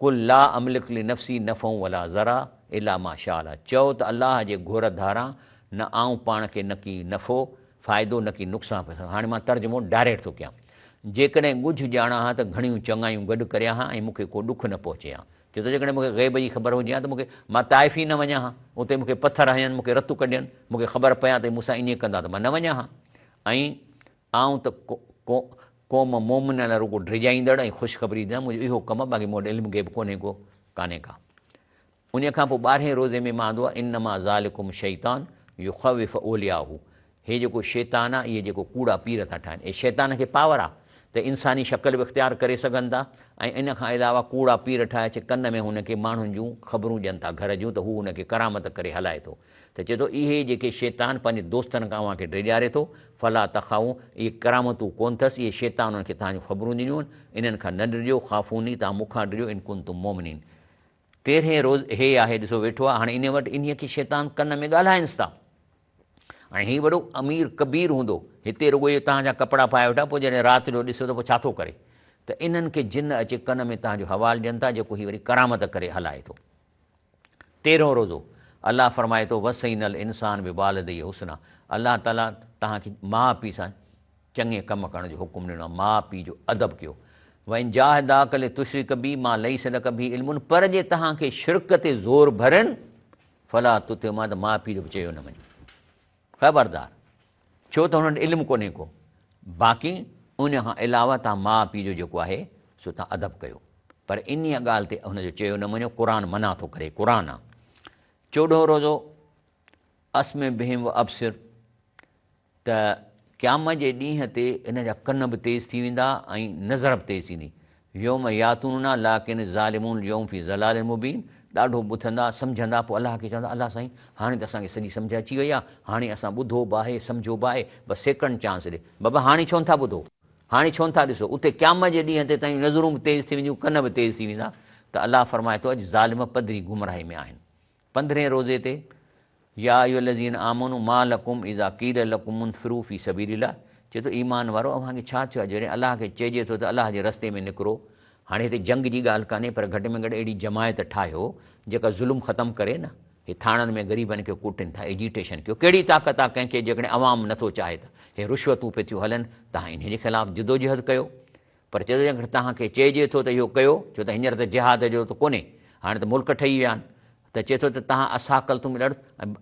कुल ला अमलिक लि नफ़्सी नफ़ऊं वला ज़रा इला मा शा अल्लाह, चओ त अलाह जे घुर धारां न आऊं पाण खे न की नफ़ो फ़ाइदो न की नुक़सानु पियो। हाणे मां तर्जुमो डायरेक्ट थो कयां, जेकॾहिं ॻुझ ॼाणा हा त घणियूं चङायूं गॾु करिया हा, ऐं मूंखे को ॾुख न पहुचे हा। चए थो जेकॾहिं मूंखे ग़ैब जी ख़बर हुजे हा त मूंखे मां ताइफ़ ई न वञा हा, उते मूंखे पथर हयनि, मूंखे रतु कढियनि, मूंखे ख़बर पया त मूंसां ईअं कंदा त मां न वञा हा। ऐं आऊं त क़ौम मोमिन लाइ रुॻो डिॼाईंदड़ ऐं ख़ुशख़बरी ॾींदड़, मुंहिंजो इहो कमु आहे, बाक़ी मूं वटि इल्मु गेब कोन्हे को कान्हे का। उन खां पोइ 12हें रोज़े में मां आंदो आहे इन्नमा ज़ालिकुम शैतान युख़विफ़ औलियाहु, हे जेको शैतान आहे, इहे जेको कूड़ा पीर था ठाहिनि, ऐं शैतान खे पावर आहे त इंसानी शक्ल बि इख़्तियार करे सघनि था ऐं इन खां अलावा कूड़ा पीर ठाहे अचे कन में हुनखे माण्हुनि जूं ख़बरूं ॾियनि था घर जूं, त हू हुनखे करामत करे हलाए थो। त चए थो इहे जेके शैतान पंहिंजे दोस्तनि खां अव्हांखे ॾेॼारे थो, फला तखाऊं, इहे करामतूं कोन अथसि, इहे शैतान उन्हनि खे तव्हांजूं ख़बरूं ॾिनियूं आहिनि, इन्हनि खां न ॾिजो, ख़ाफ़ूनी, तव्हां मूंखां ॾिजो, इन कुंतुम मोमिनीन। 13हें रोज़ हे आहे, ॾिसो वेठो आहे, हाणे इन वटि इन्हीअ खे शैतान कन में ॻाल्हाइनिसि था। ऐं हीउ वॾो अमीर कबीर हूंदो, हिते रुॻो इहे तव्हांजा कपिड़ा पाए वेठा, पोइ जॾहिं राति जो ॾिसो त पोइ छा थो करे, त इन्हनि खे जिन अचे कन में तव्हांजो हवालु ॾियनि था, जेको हीउ वरी करामत करे हलाए थो। 13हों रोज़ो अलाह फरमाए थो वसईनल इंसान बि वालिदैहि हुस्ना, अलाह ताला तव्हांखे माउ पीउ सां चङे कम करण जो हुकुम ॾिनो आहे, माउ पीउ जो अदब कयो। वइन जाहिदाक लितुश्रिक बी मा लैस लक बी इल्मुन, पर जे तव्हांखे शिरक ते ज़ोर भरनि, फला तुतिहुमा, त माउ पीउ जो बि चयो न वञे, ख़बरदार, छो त हुननि इल्मु कोन्हे को। बाक़ी उन खां अलावा तव्हां माउ पीउ जो जेको आहे सो तव्हां अदब कयो, पर इन ॻाल्हि ते हुनजो चयो न वञो, क़ुर मना थो करे, क़ुर आहे। 14हों रोज़ो अस्मे बिहिम व अबसिर, त क़यामत जे ॾींहं ते इन जा कन बि तेज़ थी वेंदा ऐं नज़र बि तेज़ थींदी। योम यातूना लाकिन ज़ालिमून योम फी ज़लालिन मुबीन, ॾाढो ॿुधंदा सम्झंदा, पोइ अलाह खे चवंदा अलाह साईं हाणे त असांखे सॼी सम्झ अची वई आहे, हाणे असां ॿुधो बि आहे सम्झो बि आहे, बसि सेकंड चांस ॾे बाबा, हाणे छो नथा ॿुधो, हाणे छो नथा ॾिसो। उते क़यामत जे ॾींहं ते तव्हांजूं नज़रूं बि तेज़ थी वेंदियूं, कन बि तेज़ थी वेंदा। त अलाह फरमाए थो अॼु ज़ालिम पधरी गुमराही में आहिनि। 15हें रोज़े ते या अय्युहल्लज़ीना आमनू मा लकुम इज़ा क़ील लकुम मुनफ़िरू फ़ी सबीलिल्लाह, चए थो ईमान वारो अव्हांखे छा थियो आहे, जॾहिं अलाह खे चइजे थो त अलाह जे रस्ते में निकिरो। हाणे हिते जंग जी ॻाल्हि कान्हे, पर घटि में घटि अहिड़ी जमायत ठाहियो जेका ज़ुल्म ख़तमु करे न, हे थाणनि में ग़रीबनि खे कुटनि था, एजिटेशन कयो। कहिड़ी ताक़त आहे कंहिंखे जेकॾहिं अवाम नथो चाहे त, हे रुश्वतूं पिए थियूं हलनि, तव्हां इन जे ख़िलाफ़ु जिदोजहद कयो। पर चए थो तव्हांखे चइजे थो त इहो कयो, छो त हींअर त जिहाद जो त कोन्हे, हाणे त मुल्क ठही विया आहिनि, त चए थो त तव्हां असाकल तुम लड़,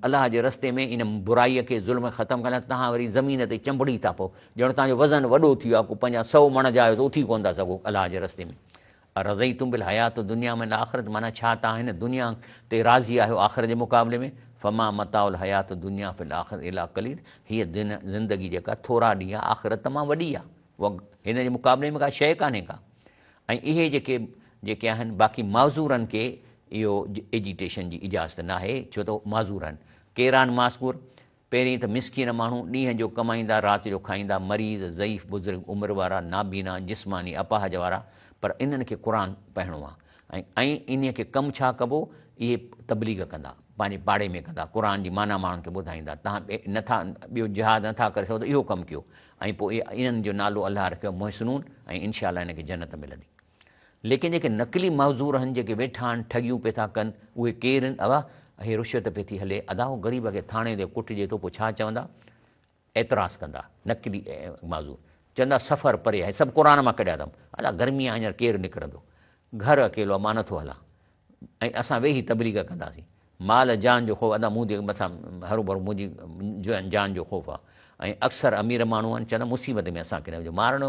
अलाह जे रस्ते में इन बुराईअ खे ज़ुल्म ख़तमु करण, तव्हां वरी ज़मीन ते चंबड़ी था पोइ, ॼण तव्हांजो वज़न वॾो थी वियो आहे, को 50-100 मण जा आहियो त उथी कोन था सघो अलाह जे रस्ते में। रज़ई तुम बिल हयात दुनिया में आख़िरत, माना छा तव्हां हिन दुनिया ते राज़ी आहियो आख़िर जे मुक़ाबले में, फमा मताउल हयात दुनिया फिल आख़िर इला कलील, हीअ ज़िंदगी जेका थोरा ॾींहं आहे, आख़िरत तमामु वॾी आहे, उहा हिन जे मुक़ाबले में का शइ कान्हे का। ऐं इहे जेके आहिनि बाक़ी माज़ूरनि खे इहो एजिटेशन जी इजाज़त न आहे, छो त माज़ूर आहिनि। केरान माज़ूर, पहिरीं त मिसकीन माण्हू ॾींहं जो कमाईंदा, राति जो खाईंदा, मरीज़, ज़ईफ़, बुज़ुर्ग, उमिरि वारा, नाबीना, जिस्मानी अपाहज वारा, पर इन्हनि खे क़ुर पढ़िणो आहे। ऐं इन खे कमु छा कबो, इहे तबलीग कंदा, पंहिंजे पाड़े में कंदा, क़ुर जी माना माण्हुनि खे ॿुधाईंदा। तव्हां नथा ॿियो जिहाद नथा करे सघो त इहो कमु कयो, ऐं पोइ इन्हनि जो नालो अलाह रखियो मुहसिनून, ऐं इनशा अल्लाह इनखे जन्नत मिलंदी। लेकिन जेके नकली मज़दूर आहिनि, जेके वेठा आहिनि, ठगियूं पिए था कनि, उहे केरु आहिनि? अवा हे रुश्वत पई थी हले, अदा ग़रीब खे थाणे ते कुटिजे थो, पोइ छा चवंदा, एतिराज़ कंदा नकली मज़दूर, चवंदा सफ़र परे आहे, सभु क़ुर मां कढिया अथऊं, अला गर्मी आहे हींअर केरु निकिरंदो, घर अकेलो आहे, मां नथो हलां, ऐं असां वेही तबलीग कंदासीं, माल जान जो ख़ौफ़, अदा मुंहिंजे मथां हरू भरू मुंहिंजी जान जो ख़ौफ़ आहे। ऐं अक्सर अमीर माण्हू आहिनि, चवंदा मुसीबत में असांखे न विझो, मारणो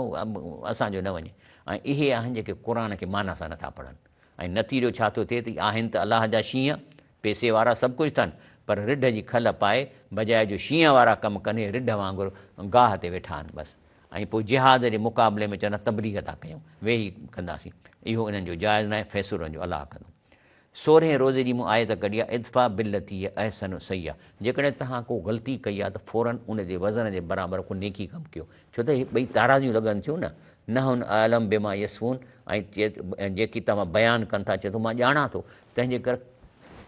असांजो न वञे। ऐं इहे आहिनि जेके क़ुर खे माना सां नथा पढ़नि, ऐं नतीजो छा थो थिए त आहिनि त अलाह जा शींहं, पैसे वारा सभु कुझु अथनि, पर रिढ जी खल पाए बजाए जो शींहं वारा कमु कनि, रिढ वांगुरु गाह ते वेठा आहिनि बसि। ऐं पोइ जिहाद जे मुक़ाबले में चवंदा तबलीग था कयूं, वेही कंदासीं, इहो इन्हनि जो जाइज़ न आहे, फ़ैसिलो जो अलाह कंदो। 16हें रोज़े जी मूं आयत कढी आहे, इद्फ़ा बिल्लती अहसन सही आहे, जेकॾहिं तव्हां को ग़लती कई आहे त फ़ौरन उन जे वज़न जे बराबरि को नेकी कमु कयो, छो त हे ॿई ताराज़ियूं लॻनि थियूं न, न हुन आलम बेमा यसफ़ून, ऐं जेकी तव्हां बयानु कनि था, चए थो मां ॼाणा थो, तंहिंजे करे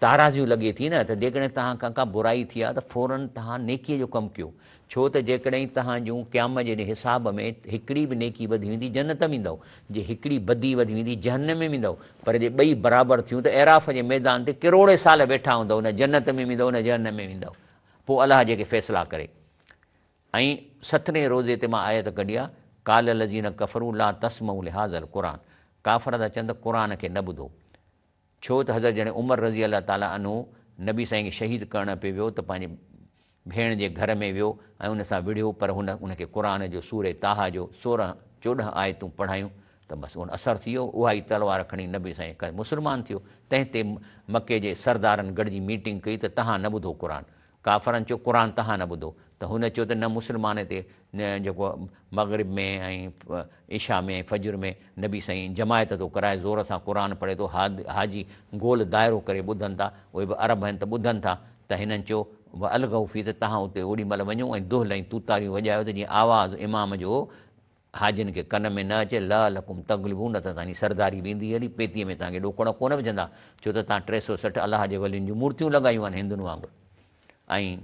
ताराज़ियूं लॻे थी न, त जेकॾहिं तव्हां खां का बुराई थी आहे त फ़ौरन तव्हां नेकीअ जो कमु कयो, छो त जेकॾहिं तव्हां जूं क़यामत जे हिसाब में हिकिड़ी बि नेकी वधी वेंदी जन्नत में ईंदव, जे हिकिड़ी बदी वधी वेंदी जहन्नम में वेंदव, पर जे ॿई बराबरि थियूं त एराफ़ जे मैदान ते किरोड़े साल वेठा हूंदव, न जन्नत में वेंदव न जहन्नम में वेंदव, पोइ अलाह जेके फ़ैसिला करे। ऐं 17हें रोज़े ते मां आयत कढी आहे, काल लज़ीन कफ़रू ला तस्मऊ लिहाज़ल क़ुर, काफ़र था चवनि त क़ुर खे न ॿुधो, छो त हज़रत जॾहिं उमर रज़ी अलाह ताला अनो नबी साईं खे शहीद करण पे वियो त पंहिंजे भेण जे घर में वियो ऐं उन सां विढ़ियो, पर उनखे क़ुर जो सूरे ताहा जो 16-14 आयतूं पढ़ायूं, त बसि उन असरु थी वियो, उहा ई तलवार खणी नबी साईं मुस्लमान थियो। तंहिं ते मके जे सरदारनि गॾिजी मीटिंग कई त तव्हां न ॿुधो क़ुर, काफ़रनि चयो क़ुर तव्हां न ॿुधो, त हुन चयो त न मुस्लमान हिते जेको मग़रिब में ऐं इशा में ऐं फजर में नबी साईं जमायत थो कराए, ज़ोर सां क़ुर पढ़े थो, हाजी गोल दाइरो करे ॿुधनि था, उहे बि अरब आहिनि त ॿुधनि था। त हिननि चयो अलगौफ़ी त तव्हां उते ओॾी महिल वञो ऐं दुहल ऐं तूतारियूं वॼायो त जीअं आवाज़ु इमाम जो हाजियुनि खे कन में न अचे, लकुम तगलिबूं, न त तव्हांजी सरदारी वेंदी हली, पेतीअ में तव्हांखे ॾोकड़ कोन विझंदा, छो त तव्हां 360 अलाह जे वलियुनि जूं मूर्तियूं लॻायूं आहिनि हिंदुनि वांगुरु। ऐं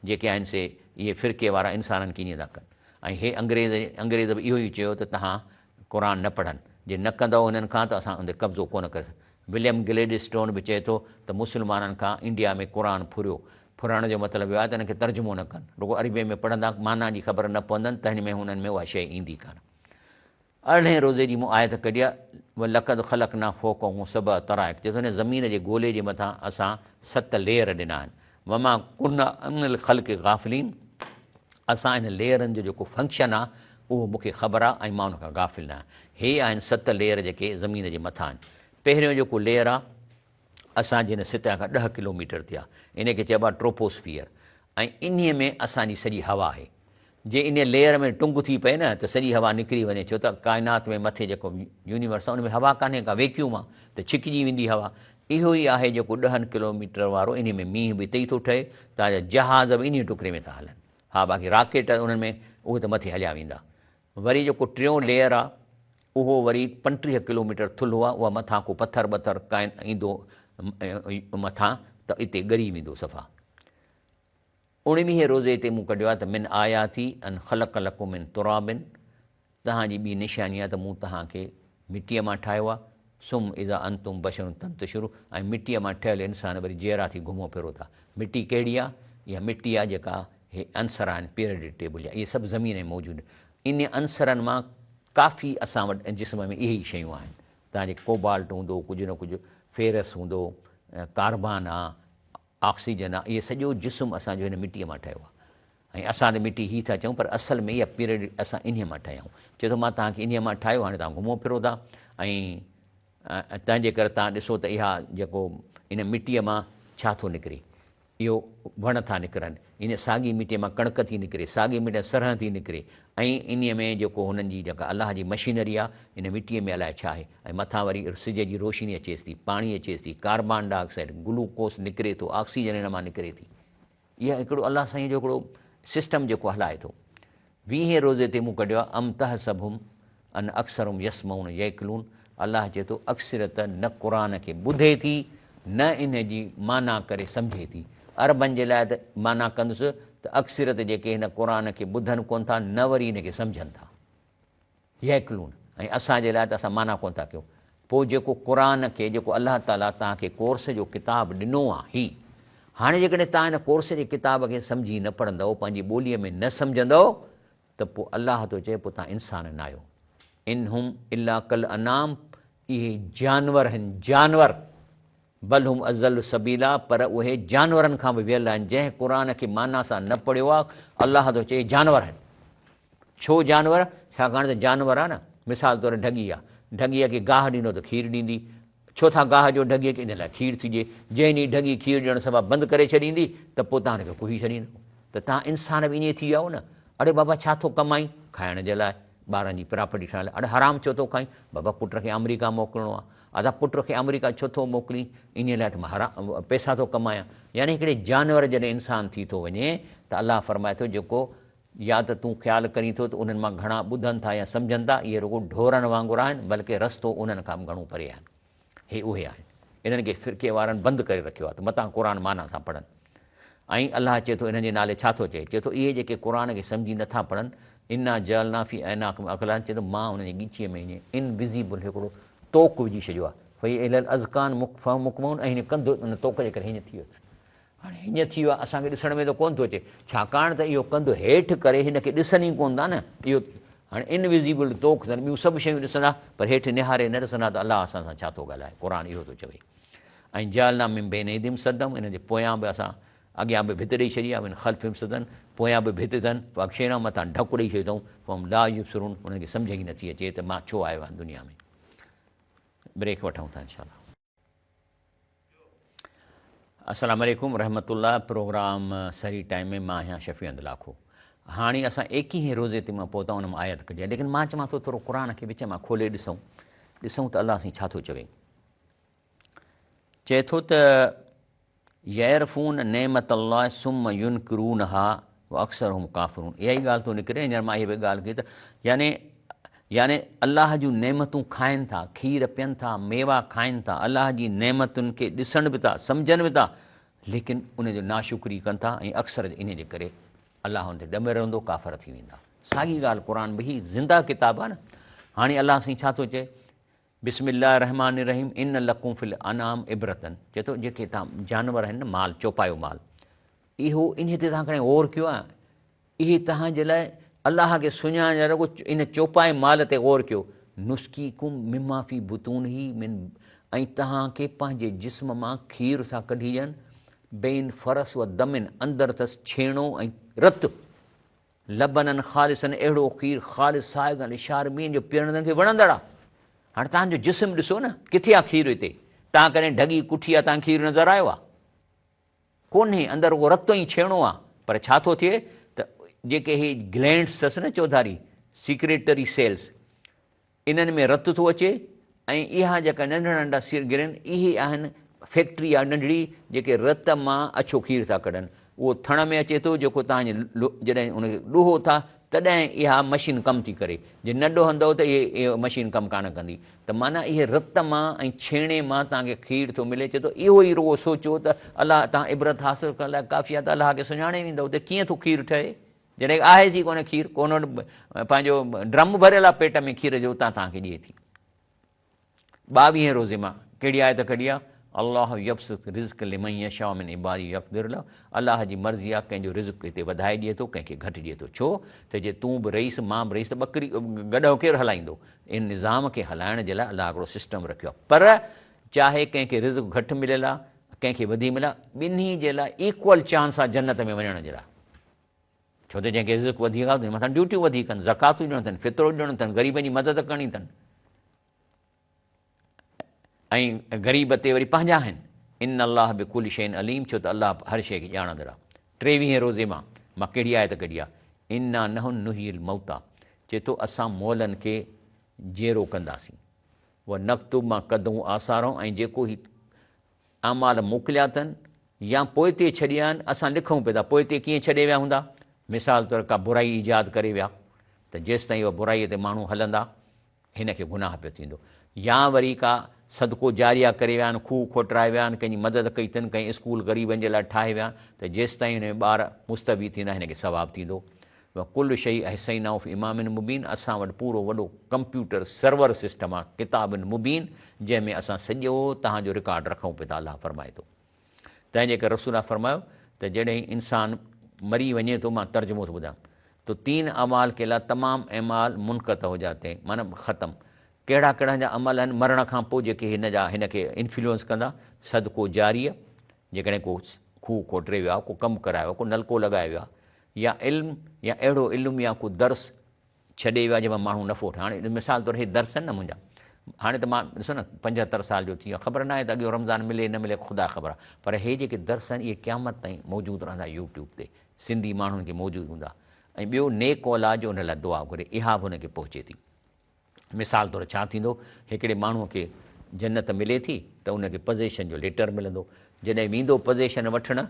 जेके आहिनि से इहे फ़िरके वारा इंसाननि खे ईअं था कनि। ऐं हे अंग्रेज़ बि इहो ई चयो त तव्हां क़ुर न पढ़नि, जे न कंदव उन्हनि खां त असां उन कब्ज़ो कोन करे सघंदा। विलियम ग्लेडस्टोन बि चए थो त मुस्लमाननि खां इंडिया में क़ुर फुरियो, फुरण जो मतिलबु इहो आहे त हिन खे तर्जुमो न कनि, रुॻो अरबीअ में पढ़ंदा, माना जी ख़बर न पवंदनि त हिन में हुननि में उहा शइ ईंदी कान। 18 रोज़े जी मूं आयत कढी आहे, लक़द ख़लक़ना फ़ौक़हुम सबअ तराइक़, चए थो हिन ज़मीन जे गोले जे मथां असां 7 लेयर ॾिना आहिनि। वमा कुन अनिल ख़ल्क़ गाफ़िलीन, असां हिन लेयरनि जो जेको फंक्शन आहे उहो मूंखे ख़बर आहे ऐं मां उन खां गाफ़िल न आहियां। हे आहिनि 7 लेयर जेके ज़मीन जे मथां आहिनि। पहिरियों जेको लेयर आहे असांजे हिन सितह खां 10 किलोमीटर ते आहे, इन खे चइबो आहे ट्रोपोस्फियर, ऐं इन्हीअ में असांजी सॼी हवा आहे। जे इन लेयर में टुंग थी पए न त सॼी हवा निकिरी वञे, छो त काइनात में मथे जेको यूनिवर्स आहे उन में हवा कान्हे का, वैक्यूम आहे, त छिकिजी वेंदी हवा। इहो ई आहे जेको 10 किलोमीटर वारो, इन में मींहुं बि हिते ई थो ठहे, तव्हांजा जहाज़ बि इन टुकड़े में था हलनि। हा, बाक़ी रॉकेट उन्हनि में उहे त मथे हलिया वेंदा। वरी जेको टियों लेयर आहे उहो वरी 35 किलोमीटर थुल्हो आहे, उहा मथां को पथर ॿथर ईंदो मथां त इते ॻरी वेंदो सफ़ा। 19 रोज़े ते मूं कढियो आहे त मिन आयाती अन ख़लक़ लकुम मिन तुराबिन, तव्हांजी ॿी निशानी आहे त मूं तव्हांखे मिटीअ मां ठाहियो आहे, सुम इज़ा अंतुम बशरुन तंतशिरू, ऐं मिटीअ मां ठहियल इंसान वरी जहिड़ा थी घुमो फिरो था। मिटी कहिड़ी आहे? इहा मिटी आहे जेका हे अंसर आहिनि पीरियडिक टेबल जा, इहे सभु ज़मीन में मौजूदु। इन अंसरनि मां काफ़ी असां वटि जिस्म में इहे ई शयूं आहिनि। तव्हांजे कोबाल्ट हूंदो, कुझु न कुझु फेरस हूंदो, कार्बन आहे, ऑक्सीजन आहे, इहे सॼो जिस्म असांजो हिन मिटीअ मां ठहियो आहे। ऐं असां त मिटी ही था चऊं, पर असल में इहा पीरियड असां इन्हीअ मां ठहिया आहियूं। चए थो मां तव्हांखे इन्हीअ मां ठाहियो, हाणे तव्हां घुमो फिरो था। ऐं तंहिंजे करे तव्हां ॾिसो त इहा जेको इन मिटीअ मां छा थो निकिरे, इहो वण था निकिरनि, इन साॻी मिटीअ मां कणिक थी निकिरे, साॻी मिटीअ सरह थी निकिरे, ऐं इन्हीअ में जेको हुननि जी जेका अलाह जी मशीनरी आहे इन मिटीअ में अलाए छा आहे। ऐं मथां वरी सिज जी रोशनी अचेसि थी, पाणी अचेसि थी, कार्बन डाइऑक्साइड, ग्लूकोस निकिरे थो, ऑक्सीजन हिन मां निकिरे थी। इहा हिकिड़ो अलाह साईं जो हिकिड़ो सिस्टम जेको हलाए थो। 20 रोज़े ते मूं कढियो आहे अम तहसबुम अन अक्सरुम यसमऊन यअक़िलून, अलाह चए थो अक्सरत न क़ुर खे ॿुधे थी, न इन जी माना करे सम्झे थी। अरबनि जे लाइ त माना कंदुसि त अक्सरत जेके हिन क़ुर खे ॿुधनि कोन था, न वरी इन खे सम्झनि था, यअक़िलून। ऐं असांजे लाइ त असां माना कोन था कयूं। पोइ जेको क़ुर खे जेको अलाह ताला तव्हांखे कोर्स जो किताबु ॾिनो आहे, ही हाणे जेकॾहिं तव्हां हिन कोर्स जे किताब खे सम्झी न पढ़ंदव, पंहिंजी ॿोलीअ में न सम्झंदव, त पोइ अलाह थो चए पोइ तव्हां इंसान न आहियो। इन हुम इला कल अनाम, इहे जानवर आहिनि, जानवर, बल हुम अज़ल सबीला, पर उहे जानवरनि खां बि वियल आहिनि। जंहिं क़ुर खे माना सां न पढ़ियो आहे, अलाह थो चए जानवर आहिनि। छो जानवर? छाकाणि त जानवर आहे न, मिसाल तौरु ढगी आहे, ढगीअ खे गाह ॾींदो त खीरु ॾींदी। छो था गाह जो ढगीअ खे? इन लाइ खीरु थिए। जंहिं ॾींहुं ढगी खीरु ॾियणु सभा बंदि करे छॾींदी त पोइ तव्हां हुनखे कुही छॾींदो। त तव्हां इंसान बि ईअं थी विया हो न। अड़े बाबा छा थो कमाई? खाइण जे लाइ, ॿारनि जी प्रॉपर्टी ठाहिण लाइ। अड़े हराम छो थो खाई? बाबा पुट खे अमरीका मोकिलिणो आहे। अदा पुट खे अमरीका छो थो मोकिली? इन लाइ त मां पैसा थो कमायां। यानी हिकिड़े जानवर जॾहिं इंसान थी थो वञे त अलाह फरमाए थो जेको या त तूं ख़्यालु करीं थो त उन्हनि मां घणा ॿुधनि था या सम्झनि था, इहे रुॻो ढोरनि वांगुरु आहिनि, बल्कि रस्तो उन्हनि खां बि घणो परे आहिनि। हे उहे आहिनि। इन्हनि खे फ़िरके वारनि बंदि करे रखियो आहे त मतां क़ुर माना सां पढ़नि। ऐं अलाह चए थो इन्हनि जे नाले छा थो चए? चए थो इहे जेके क़ुर खे सम्झी नथा पढ़नि, इना जलनाफ़ी ऐनाक अक़लान, चए थो मां उन्हनि जी ॻीचीअ में ईअं इनविज़िबल हिकिड़ो तोक विझी छॾियो आहे। भई एल अज़कान मुकमऊन, ऐं हिन कंधु उन तोक जे करे हीअं थी वियो। हाणे हीअं थी वियो आहे, असांखे ॾिसण में त कोन थो अचे, छाकाणि त इहो कंधु हेठि करे हिन खे ॾिसनि ई कोन था न। इहो हाणे इनविज़िबल तोक अथनि, ॿियूं सभु शयूं ॾिसंदा पर हेठि निहारे न ॾिसंदा त अलाह असां सां छा थो ॻाल्हाए। क़ुर इहो थो चवे। ऐं जालना में बेनेदिम सदम, इन जे पोयां बि असां अॻियां बि भित ॾेई छॾी आहे, ख़ल्फ़िम सदन, पोयां बि भित अथनि, पोइ अक्षरा मथां ढकु ॾेई छॾियो अथऊं, पोइ ला युबसिरून, उन्हनि खे सम्झ ई नथी अचे त मां छो आयो आहियां दुनिया में। ब्रेक वठूं था इंशाअल्लाह। अस्सलाम वालेकुम रहमतुल्लाह। प्रोग्राम सही टाइम में मां आहियां शफ़ी अंद लाखो। हाणे असां 21 रोज़े ते मां पहुता उन मां आयत कढी आहे, लेकिन मां चवां थो थोरो क़ुर खे विच मां खोले ॾिसूं त अलाह साईं छा थो चवे। चए थो त यरफून नेमत अल्लाह सुम युनकिरून हा व अक्सर हुम काफ़िरून। इहा ई ॻाल्हि थो निकिरे। हींअर मां इहा बि ॻाल्हि कई त याने अलाह जूं नेमतूं खाइनि था, खीर पीअनि था, मेवा खाइनि था, अलाह जी नेमतुनि खे ॾिसण बि था, सम्झनि बि था, लेकिन उनजो नाशुक्री कनि था ऐं अक्सर इन जे करे अलाह हुन ते ॾमे रहंदो, काफ़र थी वेंदा। साॻी ॻाल्हि क़ुर बि ही ज़िंदा किताब आहे न। हाणे अलाह साईं छा थो चए, बिस्मिल्लाह रहमान रहीम इन लकुम फिल अनाम इबरतन। चए थो जेके तव्हां जानवर आहिनि न, माल, चौपायो माल, इहो इन ते तव्हां खणी गौर कयो आहे, इहे तव्हांजे लाइ अलाह खे सुञाणे रुॻो इन चौपाए माल ते गौर कयो। नुस्की कुम मिमाफ़ी बुतून ई मिन, ऐं तव्हांखे पंहिंजे जिस्म मां खीर था कढी ॾियनि, बेन फरस व दमिन, अंदरि अथसि छेणो ऐं रतु, लबननि ख़ालिसनि, अहिड़ो खीर ख़ालिस साइगन शारमीन जो पीअण खे वणंदड़ आहे। हाणे तव्हांजो जिस्म ॾिसो न, किथे आहे खीर हिते? तव्हां कॾहिं ढगी कुठी आहे, तव्हांखे खीर नज़र आयो आहे? कोन्हे, अंदरि उहो रतु ऐं छेणो आहे। पर छा थो थिए त जेके इहे ग्लैंड्स अथसि न चौधारी, सीक्रेटरी सेल्स, इन्हनि में रतु थो अचे, ऐं इहा जेका नंढड़ा नंढा गिरनि, इहे आहिनि फैक्ट्री आहे नंढड़ी, जेके रत मां अछो खीर था कढनि। उहो थण में अचे थो, जेको तव्हांजे जॾहिं उनखे ॾुहो था तॾहिं इहा मशीन कमु थी करे। जे न ॾोहंदव त इहे मशीन कमु कान कंदी। त माना इहे रत मां ऐं छेणे मां तव्हांखे खीर थो मिले। चए थो इहो ई रुॻो सोचो त अलाह तव्हां इबरत हासिलु करण लाइ काफ़ी आहे त अलाह खे सुञाणे वेंदव त कीअं थो खीर ठहे, जॾहिं आहे सी कोन्हे खीर, कोन वटि पंहिंजो ड्रम भरियल आहे पेट में खीर जो, उतां तव्हांखे ॾिए थी। 22 रोज़े मां कहिड़ी आयत कढी आहे, अल्लाह यब्सुत रिज़्क़ लिमन यशा मिन इबादी यक़दिर लहु। अलाह जी मर्ज़ी आहे, कंहिंजो रिज़्क़ हिते वधाए ॾिए थो, कंहिंखे घटि ॾिए थो। छो त जे तूं बि रहीस, मां बि रहीस, त ॿकरी गॾो केरु हलाईंदो? इन निज़ाम खे हलाइण जे लाइ अलाह हिकिड़ो सिस्टम रखियो आहे। पर चाहे कंहिंखे रिज़्क़ घटि मिलियल आहे, कंहिंखे वधीक मिलियल आहे, ॿिन्ही जे लाइ इक्वल चांस आहे जन्नत में वञण जे लाइ। छो त जंहिंखे रिज़्क़ वधीक आहे उन मथां ड्यूटियूं वधीक आहिनि, ज़कातूं ॾियणियूं अथनि, फितरो ॾियणो अथनि, ग़रीबनि जी मदद करणी अथनि, ऐं ग़रीब ते वरी पंहिंजा आहिनि। इन अलाह बिकुल शैइन अलीम, छो त अलाह हर शइ खे ॼाणंदड़ आहे। 23 रोज़े मां कहिड़ी आयत कढी आहे, इना नहुन नुहिल मौता। चए थो असां मोलनि खे जेरो कंदासीं, उहा नक़्तुब मां कदूं आसारूं, ऐं जेको ही अमाल मोकिलिया अथनि या पोइ ते छॾिया आहिनि, असां लिखूं पिया था पोइ ते कीअं छॾे विया हूंदा। मिसाल तौरु का बुराई ईजाद करे विया, त जेसि ताईं उहा बुराईअ ते माण्हू हलंदा, हिन खे गुनाह पियो थींदो। या वरी का सदको जारिया करे विया आहिनि, खूह खोटराए विया आहिनि, कंहिंजी मदद कई अथनि, कंहिं स्कूल ग़रीबनि जे लाइ ठाहे विया, त जेसि ताईं हिन में ॿार मुस्तवी थींदा, हिन खे सवाबु थींदो। कुल शइ अहसैना फी इमामिन मुबीन, असां वटि पूरो वॾो कंप्यूटर सर्वर सिस्टम आहे, किताबिन मुबीन, जंहिंमें असां सॼो तव्हांजो रिकॉर्ड रखूं पिया था, अलाह फरमाए थो। तंहिंजे करे रसूल फरमायो त जॾहिं इंसानु मरी वञे थो, मां तर्जुमो थो ॿुधायां, तो 3 अमाल के लाइ तमामु अमाल मुनक़त हो जाते हैं, माना ख़तमु। कहिड़ा कहिड़ा जा अमल आहिनि मरण खां पोइ जेके हिन खे इन्फ्लुएंस कंदा। सदको जारीअ, जेकॾहिं को खूह खोटरे वियो आहे, को कमु करायो, को नलको लॻाए वियो आहे, या इल्मु, या अहिड़ो इल्मु या को दर्स छॾे वियो आहे जंहिंमां माण्हू नफ़ो वठे। हाणे मिसाल तौरु हे दर्स आहिनि न मुंहिंजा, हाणे त मां ॾिसो न 75 साल जो थी वियो आहे, ख़बर न आहे त अॻियो रमज़ान मिले न मिले, ख़ुदा ख़बर आहे। पर हे जेके दर्स आहिनि, इहे क़यामत ताईं मौजूदु रहंदा यूट्यूब ते, सिंधी माण्हुनि खे मौजूदु हूंदा। ऐं ॿियो नेक औलाद जो हुन लाइ दुआ घुरे, इहा बि हुनखे पहुचे थी। मिसाल तौरु छा थींदो, हिकिड़े माण्हूअ खे जन्नत मिले थी त उनखे पोज़ेशन जो लेटर मिलंदो। जॾहिं वेंदो पोज़ेशन वठणु,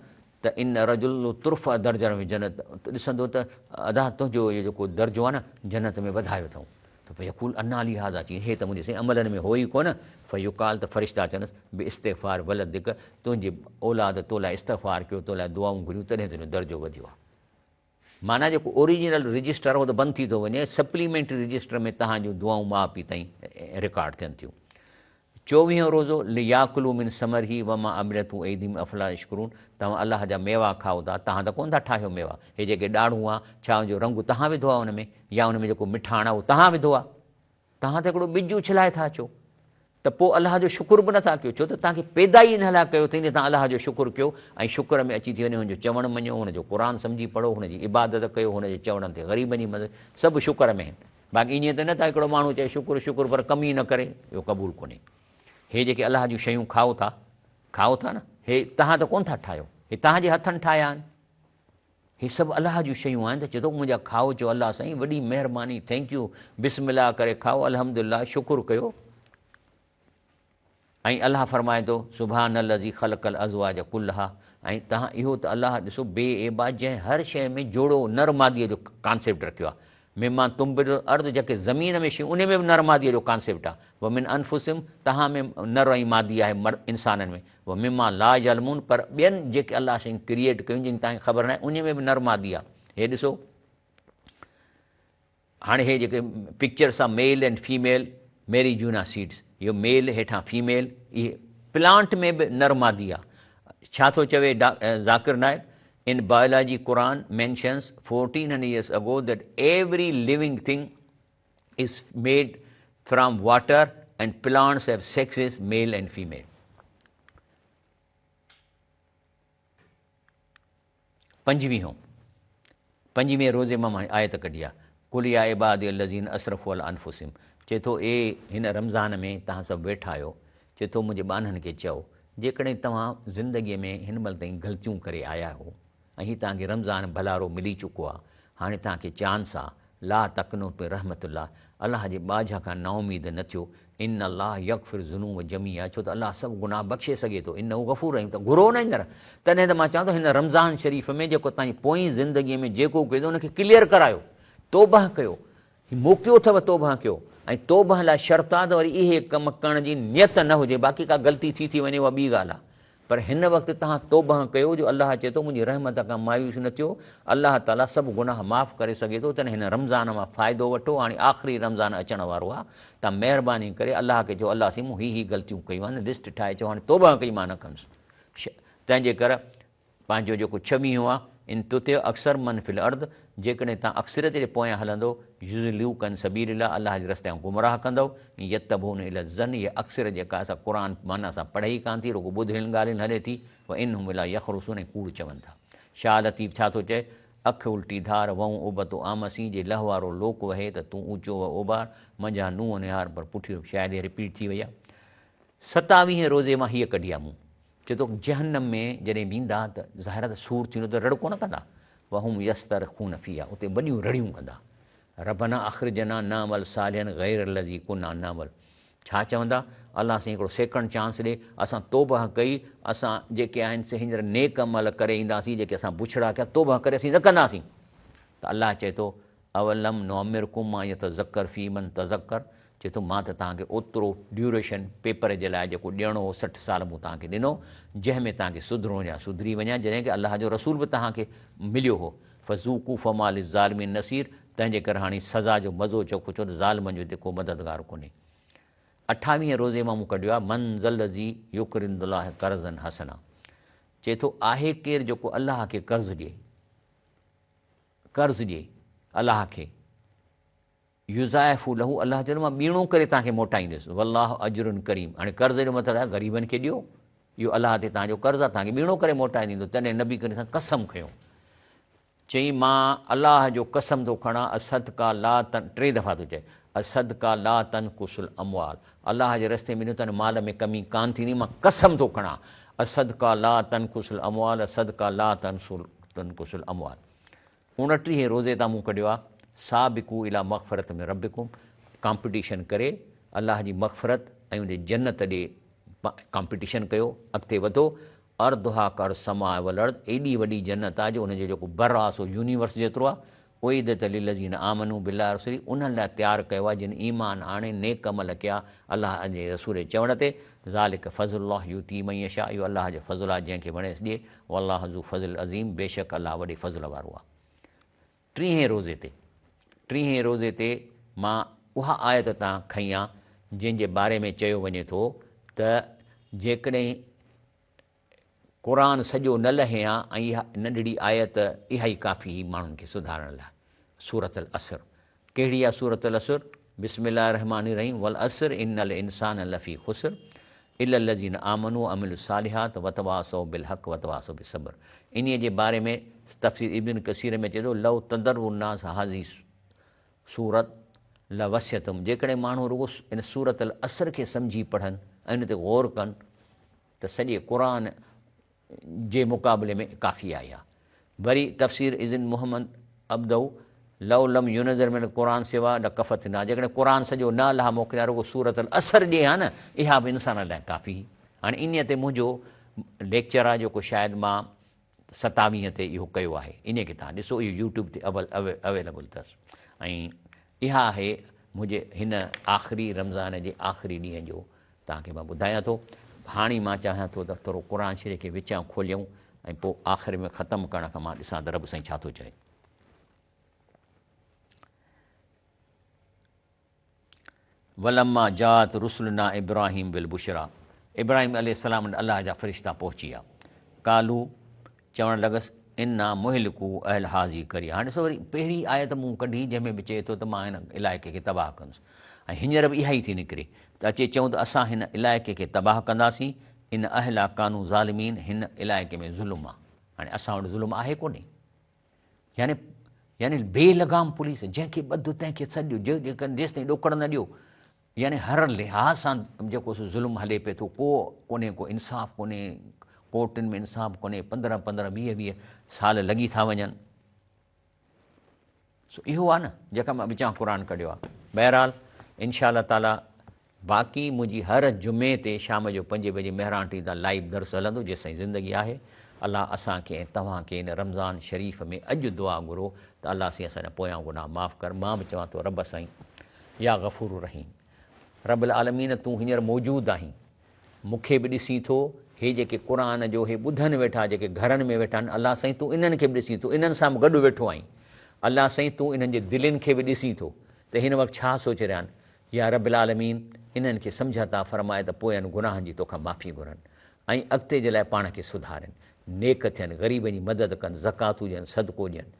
त इन रजुल तुर्फ़ दर्जन में जन्नत ॾिसंदो त अदा तुंहिंजो इहो जेको दर्जो आहे न जन्नत में वधायो अथऊं। त फयक़ूल अन्ना लिहाज़ा, चई हे त मुंहिंजे साईं अमलनि में हो ई कोन। फयुकाल, त फ़रिश्ता चवंदसि बि इस्तिग़फ़ार वलदिक, तुंहिंजी औलाद तो लाइ इस्तिग़फ़ार कयो, तो लाइ दुआऊं घुरियूं, तॾहिं तुंहिंजो दर्जो वधियो आहे। माना जेको ओरिजिनल रजिस्टर आहे उहो त बंदि थी थो वञे, सप्लीमेंट्री रजिस्टर में तव्हांजूं दुआऊं माउ पीउ ताईं रिकॉर्ड थियनि थियूं। 24 रोज़ो लियाकुलू मिन समर ही वमा अमलतू ऐदीम अफला इश्कुरून, तव्हां अलाह जा मेवा खाओ था, तव्हां त कोन था ठाहियो मेवा। हे जेके ॾाढ़ूं आहे, छा हुनजो रंग तव्हां विधो आहे हुन में, या हुन में जेको मिठाण आहे उहो तव्हां विधो आहे। तव्हां त हिकिड़ो ॿिज उछलाए था अचो, त पोइ अलाह जो शुकुर बि नथा कयो। छो त तव्हांखे पैदा ई हिन लाइ कयो अथई त तव्हां अलाह जो शुकुर कयो, ऐं शुकुर में अची थी वञे हुनजो चवणु मञो, हुनजो क़ुर सम्झी पढ़ो, हुनजी इबादत कयो, हुनजे चवण ते ग़रीबनि जी मदद, सभु शुकुर में आहिनि। बाक़ी ईअं त न त हिकिड़ो माण्हू चए शुकुर शुकुर पर कम ई न करे, इहो क़बूलु कोन्हे। हे जेके अलाह जूं शयूं खाओ था न, हे तव्हां त कोन था ठाहियो, हे तव्हांजे हथनि ठाहिया आहिनि। हे सभु अलाह जूं शयूं आहिनि। त चए थो मुंहिंजा खाओ, चओ अलाह साईं वॾी महिरबानी, थैंक यू, बिस्मिल्लाह करे खाओ, अल्हम्दुलिल्लाह, शुकुरु कयो। ऐं अलाह फरमाए थो सुभान अल्लज़ी ख़लक़ल अज़वाज कुल्लहा, ऐं तव्हां इहो त अलाह ॾिसो बेएबा जंहिं हर शइ में जोड़ो नर मादीअ जो कॉन्सेप्ट रखियो आहे। मिमा तुंबिर अर्द, जेके ज़मीन में शयूं उन में बि नर मादीअ जो कॉन्सेप्ट आहे। व मिन अनफुसिम, तव्हां में नर ऐं मादी आहे इंसाननि में। व मिमा ला यलमून, पर ॿियनि जेके अलाह शयूं क्रिएट कयूं जिन तव्हांखे ख़बर न आहे उन में बि नर मादी आहे। हे ॾिसो हाणे हे जेके पिक्चर्स आहे मेल एंड फीमेल मेरीजूना सीड्स, इहो मेल हेठां फीमेल, इहे प्लांट में बि नर मादी आहे। छा थो चवे ज़ाकिर नाइक, in biology Quran mentions 1400 years ago that every living thing is made from water and plants have sexes male and female. पंजवीं रोज़े मां आयत कढी आहे, कुल या इबादी अल्लज़ीन असरफ़ू अला अनफुसिहिम। चए थो ए हिन रमज़ान में तव्हां सभु वेठा आहियो, चए थो मुंहिंजे ॿाननि खे चओ जेकॾहिं तव्हां ज़िंदगीअ में हिन महिल ताईं ग़लतियूं करे आया हो ऐं हीअ तव्हांखे रमज़ान भलारो मिली चुको आहे, हाणे तव्हांखे चांस आहे, ला तकनो पे रहमतुल्लाह, अलाह जे ॿाझा खां नाउमीद न थियो। इन अलाह यग़फिर ज़ुनूब जमीआ, छो त अलाह सभु गुनाह बख़्शे सघे थो। इन हू गफ़ूर रहीम, त घुरो न ईंदड़। तॾहिं त मां चवां थो हिन रमज़ान शरीफ़ में जेको तव्हांजी पोइ ज़िंदगीअ में जेको कयो उनखे क्लियर करायो, तौबह कयो, मौक़ियो अथव तौबह कयो। ऐं तौबह लाइ शर्त आहे त वरी इहे कम करण जी नियत न हुजे, बाक़ी का ग़लती थी वञे उहा ॿी ॻाल्हि आहे, पर हिन वक़्तु तव्हां तौबह कयो जो अलाह चए थो मुंहिंजी रहमत खां मायूस न थियो, अलाह ताला सभु गुनाह माफ़ करे सघे थो। तॾहिं हिन रमज़ान मां फ़ाइदो वठो। हाणे आख़िरी रमज़ान अचण वारो आहे, तव्हां महिरबानी करे अलाह खे चओ अलाह साईं मूं ही ग़लतियूं कयूं आहिनि, लिस्ट ठाहे चओ हाणे तौबह कई मां न कंदुसि। तंहिंजे करे पंहिंजो जेको 26 आहे इन तुते अक्सर मन फिल अर्द, जेकॾहिं तव्हां अक्सरियत जे पोयां हलंदो युज़लियू कन सबीलिल्लाह, अलाह जे रस्ते खां गुमराह कंदव। यतबून इला ज़न, इहा अक्सर जेका असां क़ुर माना सां पढ़े ई कान थी, रुगो ॿुधियल ॻाल्हियुनि हले थी। व इन हुमिला यख़रुसून, कूड़ चवनि था। शाह लतीफ़ छा थो चए, अखि उल्टी धार वऊं उबतो आमसी, जे लह वारो लोक वहे त तूं ऊचो व ओबार, मंझा नूह निहार, पर पुठियो शायदि रिपीट थी वई आहे। 27 रोज़े मां हीअ कढी आहे मूं, चए थो जहन्नम में जॾहिं वेंदा त ज़ाहिर त सूर थींदो त रड़ कोन कंदा, वहुम यस्तर खून फी आहे, उते वॾियूं रड़ियूं कंदा। रबना अख़रिजना नामल सालियन गैर लज़ी कुना नामल, छा चवंदा, अलाह साईं हिकिड़ो सेकंड चांस ॾे, असां तौबह कई, असां जेके आहिनि से हींअर नेक अमल करे ईंदासीं, जेके असां बुछड़ा कया तौबह करे असीं न कंदासीं। त अलाह चए थो अवलम नुअमिर कुमा यतज़क्कर फी मन तज़क्कर, चए थो मां त तव्हांखे ओतिरो ड्यूरेशन पेपर जे लाइ जेको ॾियणो हो 60 साल मूं तव्हांखे ॾिनो, जंहिंमें तव्हांखे सुधरो या सुधरी वञा, जॾहिं की अलाह जो रसूल बि तव्हांखे मिलियो हो। फ़ज़ूक़ू फ़माल ज़ालिमीन नसीर, तंहिंजे करे हाणे सज़ा जो मज़ो चखो, छो त ज़ालिमनि जो हिते को मददगार कोन्हे। 28 रोज़े मां मूं कढियो आहे मंज़ल जी युकरिंदुल्लाह कर्ज़न हसना, चए थो आहे केरु जेको अलाह खे कर्ज़ु ॾिए अलाह खे, युज़ाइफ़ु लहू, अलाह चवंदो मां ॿीणो करे तव्हांखे मोटाईंदुसि, वल्लाहु अजरुन करीम। हाणे कर्ज़ जो मतिलबु आहे ग़रीबनि खे ॾियो, इहो अलाह ते तव्हांजो कर्ज़ु आहे, तव्हांखे ॿीणो करे मोटाए ॾींदो। तॾहिं नबी करे सां कसम खयो, चई मां अलाह जो कसम थो खणा, असदका ला तन, 3 दफ़ा थो चए, असदका ला तन कुसुल अमवाल, अलाह जे रस्ते में ॾिनो त माल में कमी कान थींदी, मां कसम थो खणा, असदका ला तन कुसुल अमवाल, असदका ला तन कुसुल अमवाल। 29 रोज़े तां मूं कढियो आहे साबिकू इला मग़फ़रत में रबिकुम, कॉम्पिटिशन करे अलाह जी मग़फ़रत ऐं उनजे जन्नत ॾे कॉम्पिटिशन कयो, अॻिते वधो। अर्दुहा कर समा वलर्द, एॾी वॾी जन्नत आहे जो उनजो जेको बर आहे सो यूनिवर्स जेतिरो आहे। उइदत लिल्लज़ीन आमनू बिल्लाहि रसूली, उन्हनि लाइ तयारु कयो आहे जिन ईमान आणे नेक अमल कया अलाह जे रसूल जे चवण ते। ज़ालिक फ़ज़लुल्लाह युती मन यशा, इहो अलाह जो फज़ल आहे जंहिंखे वणेसि ॾिए। वल्लाहु ज़ू फ़ज़ल अज़ीम, बेशक अलाह वॾे फज़ल वारो आहे। 30 रोज़े ते मां उहा आयत तां खई आहे जंहिंजे बारे में चयो वञे थो त जेकॾहिं क़ुर सॼो न लहे हा ऐं इहा नंढड़ी आयत इहा ई काफ़ी माण्हुनि खे सुधारण लाइ। सूरत अल असर, कहिड़ी आहे सूरत अल असर, बिस्मिल्लाह रहमान रहीम, वल असर इन्नल इंसान लफ़ी ख़ुस्र इल्लल लज़ीन आमनू अमिलु सालिहात वतवासौ बिल हक़ वतवासौ बिस सब्र। इन्हीअ जे बारे में तफ़सीर इब्न कसीर में चए थो लव तदरुन्नास हाज़ी सूरत लवस्यतुम, जेकॾहिं माण्हू रुगो इन सूरत अल असर खे सम्झी पढ़नि ऐं इन ते ग़ौर कनि त सॼे क़ुर जे मुक़ाबले में काफ़ी आहे। वरी तफ़सीर इज़िन मोहम्मद अब्दऊ लव लम यूनज़र में क़ुरान सिवा ल कफ़त न, जेकॾहिं क़ुरान सॼो न अलाह मोकिलिया रुगो सूरत अल असर ॾिए हा न, इहा बि इंसान लाइ काफ़ी। हाणे इन ते मुंहिंजो लेक्चर आहे जेको शायदि मां 27 ते इहो कयो आहे, इन खे तव्हां ॾिसो, इहो यूट्यूब ते अवेलेबल अथसि। ऐं इहा आहे मुंहिंजे हिन आख़िरी रमज़ान जे आख़िरी ॾींहं जो तव्हांखे मां ॿुधायां थो। हाणे मां चाहियां थो त थोरो क़ुरान शरीफ़ खे विचां खोलियूं ऐं पोइ आख़िर में ख़तमु करण खां मां ॾिसां त रब साईं छा थो चए। वलम्मा जात रुसुलना इब्राहिम बिल बुशरा, इब्राहिम अलैहिस्सलाम अलाह जा फ़रिश्ता पहुची विया। कालू चवणु लॻसि इन्ना मुहलिकू अहल हाज़ी करी। हाणे ॾिसो वरी पहिरीं आयत मूं कढी जंहिंमें बि चए थो त मां हिन इलाइक़े खे तबाह कंदुसि, ऐं हींअर बि इहा ई थी निकिरे त अचे चऊं त असां हिन इलाइक़े खे तबाह कंदासीं, इन अहला कानू ज़ालिमीन, हिन इलाइक़े में ज़ुल्म आहे। हाणे असां वटि ज़ुल्म आहे कोन्हे, यानी बेलगाम पुलिस, जंहिंखे ॿधु तंहिंखे सॾियो, जेसि ताईं ॾोकड़ न ॾियो, यानी हर लिहाज़ सां जेको ज़ुल्म हले पिए थो, को इंसाफ़ कोन्हे, कोर्टुनि में इंसाफ़ कोन्हे, 15-15, 20-20 साल लॻी था वञनि। सो इहो आहे न जेका मां विचां क़ुरान कढियो आहे। बहरहाल इंशा अल्लाह ताला बाक़ी मुंहिंजी हर जुमे ते शाम जो 5 बजे महिरान तां लाइव दर्स हलंदो जेसिताईं ज़िंदगी आहे। अलाह असांखे ऐं तव्हांखे इन रमज़ान शरीफ़ में अॼु दुआ घुरो त अलाह साईं असांजा पोयां गुनाह माफ़ु कर। मां बि चवां थो रब साईं या गफ़ूर रहीम, रब्बुल आलमीन तूं हींअर मौजूदु आहीं, मूंखे बि ॾिसी थो, हे जेके क़ुरान जो हे ॿुधनि वेठा, जेके घरनि में वेठा आहिनि, अलाह साईं तूं इन्हनि खे बि ॾिसी थो, इन्हनि सां बि गॾु वेठो आहीं। अलाह साईं तूं इन्हनि जे दिलनि खे बि ॾिसी थो त हिन वक़्तु छा सोचे रहिया आहिनि। या रब्बुल आलमीन इन्हनि खे सम्झ था फरमाए त पोयनि गुनाहनि जी तोखां माफ़ी घुरनि ऐं अॻिते जे लाइ पाण खे सुधारनि, नेक थियनि, ग़रीबनि जी मदद कनि, ज़कात ॾियनि, सदको ॾियनि।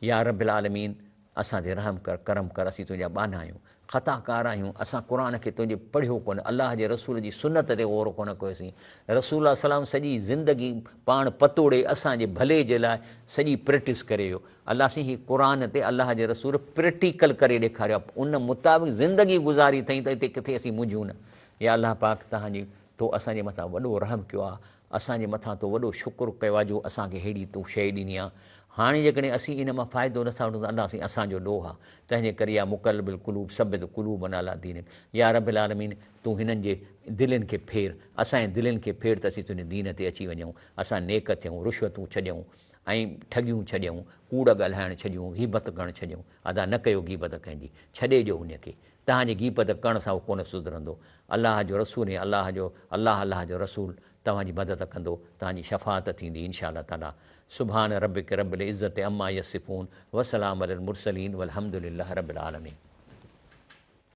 या रब्बुल आलमीन असां ते रहम कर, करम कर, असीं तुंहिंजा बाना आहियूं, ख़ताकार आहियूं, असां क़ुरान खे तुंहिंजे पढ़ियो कोन्हे, अलाह जे रसूल जी सुनत ते ग़ौर कोन कयोसीं। रसूल सलाम सॼी ज़िंदगी पाण पतोड़े असांजे भले जे लाइ सॼी प्रैक्टिस करे वियो। अलाह साईं हीउ क़ुरान ते अलाह जे रसूल प्रैक्टिकल करे ॾेखारियो आहे, उन मुताबिक़ ज़िंदगी गुज़ारी अथई त हिते किथे असीं मुंझूं न। या अलाह पाक तव्हांजी तो असांजे मथां वॾो रहम कयो आहे, असांजे मथां तो वॾो शुकुरु कयो आहे जो असांखे हेड़ी तूं शइ ॾिनी आहे। हाणे जेकॾहिं असीं इन मां फ़ाइदो नथा वठूं त अलाह साईं असांजो ॾोह आहे। तंहिंजे करे या मुक़लबिल क़ुलूब सबित क़ुलूब अला दीन, या रब्बिल आलमीन तूं हिननि जे दिलनि खे फेर, असांजे दिलनि खे फेर त असीं तुंहिंजे दीन ते अची वञूं, असां नेक थियूं, रुश्वतूं छॾियूं ऐं ठगियूं छॾियूं, कूड़ ॻाल्हाइणु छॾियूं, गीबत करणु छॾियूं। अदा न कयो गीबत कंहिंजी, छॾे ॾियो उनखे, तव्हांजे गीबत करण सां उहो कोन सुधरंदो। अलाह जो रसूल ऐं अलाह जो रसूल तव्हांजी मदद कंदो, तव्हांजी शफ़ाअत थींदी इंशा अल्लाह ताला। सुभान रब्बिक रब्बिल इज़्ज़ति अम्मा यसिफ़ून, वसलाम अलल मुरसलीन, वल्हम्दुलिल्लाहि रब्बिल आलमीन।